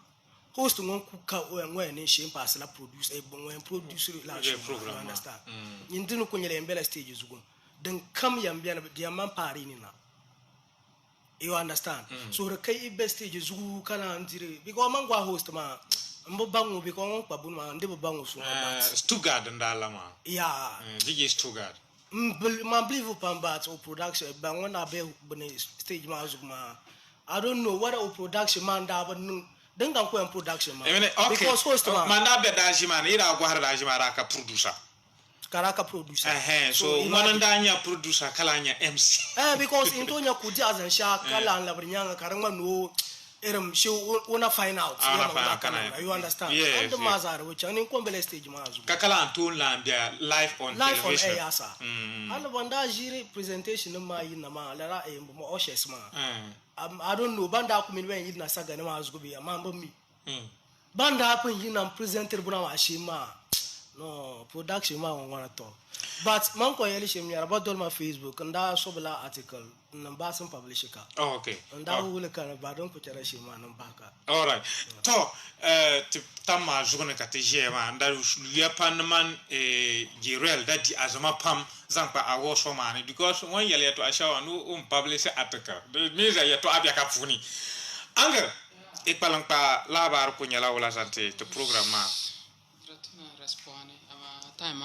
host ngon ku ka ngwe ni she pass la produce e ngwe producer la show you understand yindinu ko nyele mbela stage zugu dan kam yambia na diamant pari ni na you understand so re kai best stage zugu kana ndire because mangwa host ma mbo bangu because ngon pa bunma ndebo bangu so Stuttgart ndala ma yeah DJ Stuttgart ma believe pambat o production ba ngona be bone stage ma zugu ma I don't know what a production man da but then can go production man because host man da be daji man ira go har daji man ka producer karaka producer so manandanya producer kalanya MC because intonya kudi azan sha kala la brinyanga karanga no eram she una find out you understand and the mazar which an incombele stage mazu kakala antun lambia live on television live on air sa ala banda jiri presentation ma yina ma lara e mo oshes ma I don't know banda ku min wen yina saga na mazu go bi amamba mi banda happen yina presenter buna wa shima no production ma wana to but man ko yeli shim yara ba dol ma Facebook nda sobla article namba sun publish ka okay nda wule kan ba don ku tara shima nan baka all right to tamma jugone ka te jema nda liapan man Jirel that di azama pam zampa awo so man because when yele to ashawa no publish article the means ya to abia ka funi anger ikpalang pa labar ko nyala wala sante to programme ma time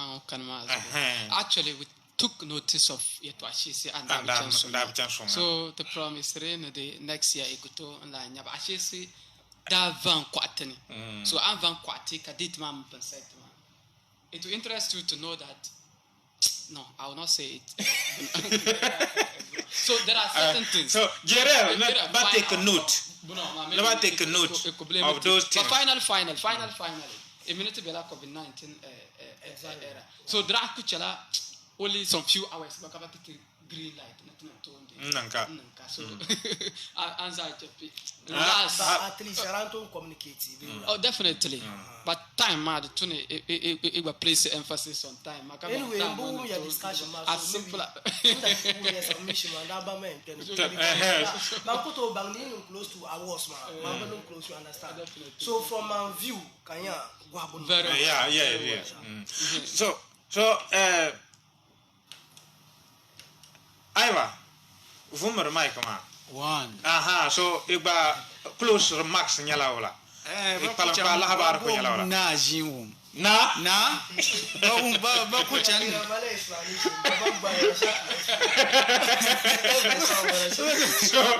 actually we took notice of yeto ashisi and Dabchanson. So the promise the next year ikuto la nyaba ashisi da van kwatani. So an van kwati ka dit mam pensait. It will interest you to know that No, I will not say it. So there are certain things. So, Jerel, but take a note. Never take a note of those things. But finally. A minute bela COVID-19 era. So there are only some few hours. But green light. Nanka. So answer at least around to communicate. Oh, definitely. But time, man, it will place emphasis on time. Anyway, boom, your discussion. As simple as submission and government. Makoto Bangin close to hours, man. Close to understand. So from my view, Kanya, very yeah. So, Aiva, vumer mic ma. One. Aha, so iba close remarks nyala wala. Palam pala habar ko nyala wala. Na jinwum. Na? Ba ko chan.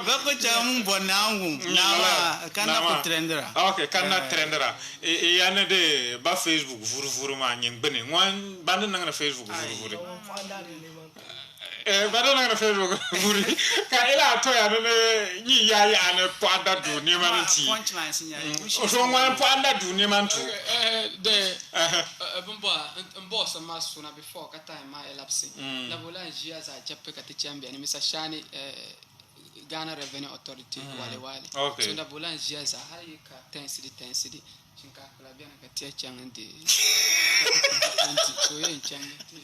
Ba ko chan bonangum. Na kana ko trendera. Okay, kana trendera. Yana de ba Facebook vuru ma nyingbene. Ngwan bande na Facebook vuru. Bado na Facebook vuru. Ka ila to ya ne nyi ya ne poanda du ni man ti. Punchlines nya. So ngwan poanda du ni man tu. The boss masuna before ka time ma elapse. Na bola njia za jape ka tichambia ni Mr. Shani Ghana Revenue Authority wale. Okay. So na bola njia za hayi ka 10 cedi chinka kula bia na katia changandi. So ye changandi.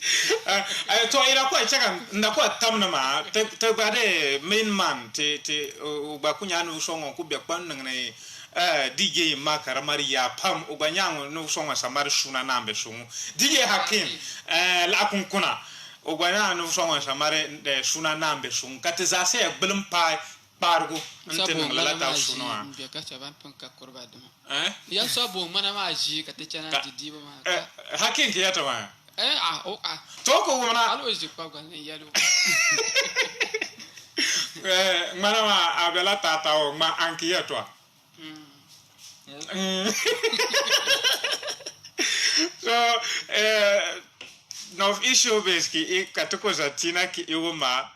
To ira kwa chaka ndakwa tamna ma te bade main man te ba kunya no songo ku bia kwan ngne DJ Makara Maria Pam Ubanyang no songa samari shuna nambe sungu DJ Hakim la kunkuna Ubanyang no songa samari de shuna nambe sungu katizase ya bilum pai pargo ntene la ta sunwa bia ka chaban panka korba dama ya so bo mana ma ji ka te chana didi ba ma Hakim ke yata ma to ko wana always ji kwa ne yalo mana ma abela tata o ma anki yatwa So no issue basically katuko za tina ki iwuma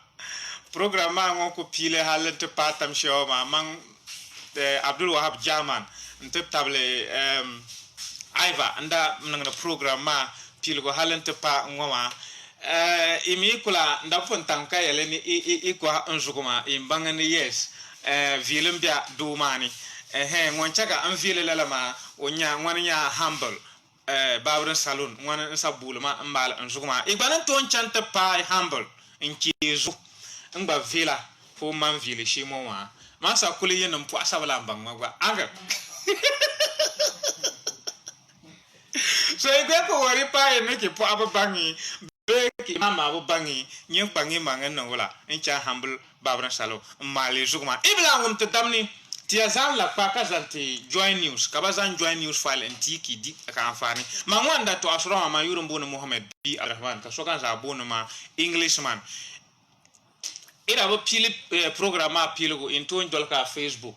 programa ngoko pile halente patam shoma mang Abdul Wahab Jaman ntep table Aiva anda nangna programa pile go halente pa ngoma imi kula ndafon tanka yele ni ikwa nzukuma imbangani yes vilembia dumani ngwanchaka an vile lalama onya ngwanya humble babren salon ngwana sabulma mbal nzukuma igbanan ton chanta pa humble nkizu ngba vila fo man vile shimo wa masa kuli yen mpo asabala mbangwa gwa aga so igwe ko wari pa ene ki po ababangi beki mama ababangi nyen bangi mangen ngola ncha humble babren salon mali zukuma ibla ngum te damni tiazan la paka zanti join news kabazan join news file ntiki di ka amfani mangwanda to asro ma yurumbo no Mohammed B Abdurrahman ka sokan za bono ma Englishman ira bo pili programa pilugo into dolka Facebook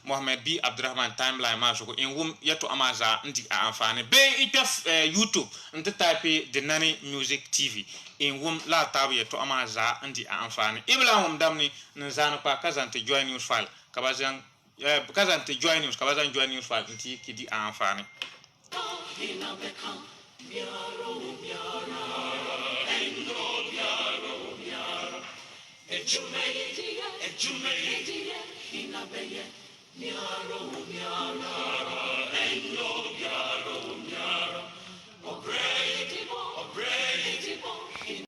Mohammed B Abdurrahman timeline ma so in wum yato amaza ndi amfani be itaf YouTube nte type the Nani Music TV in wum la tabu yato amaza ndi amfani ibla wum damni nzana pa kazanti join news file kabazan kazanti join news kabazan join news file nti kidi amfani Ejumeye, inabeye, miaro,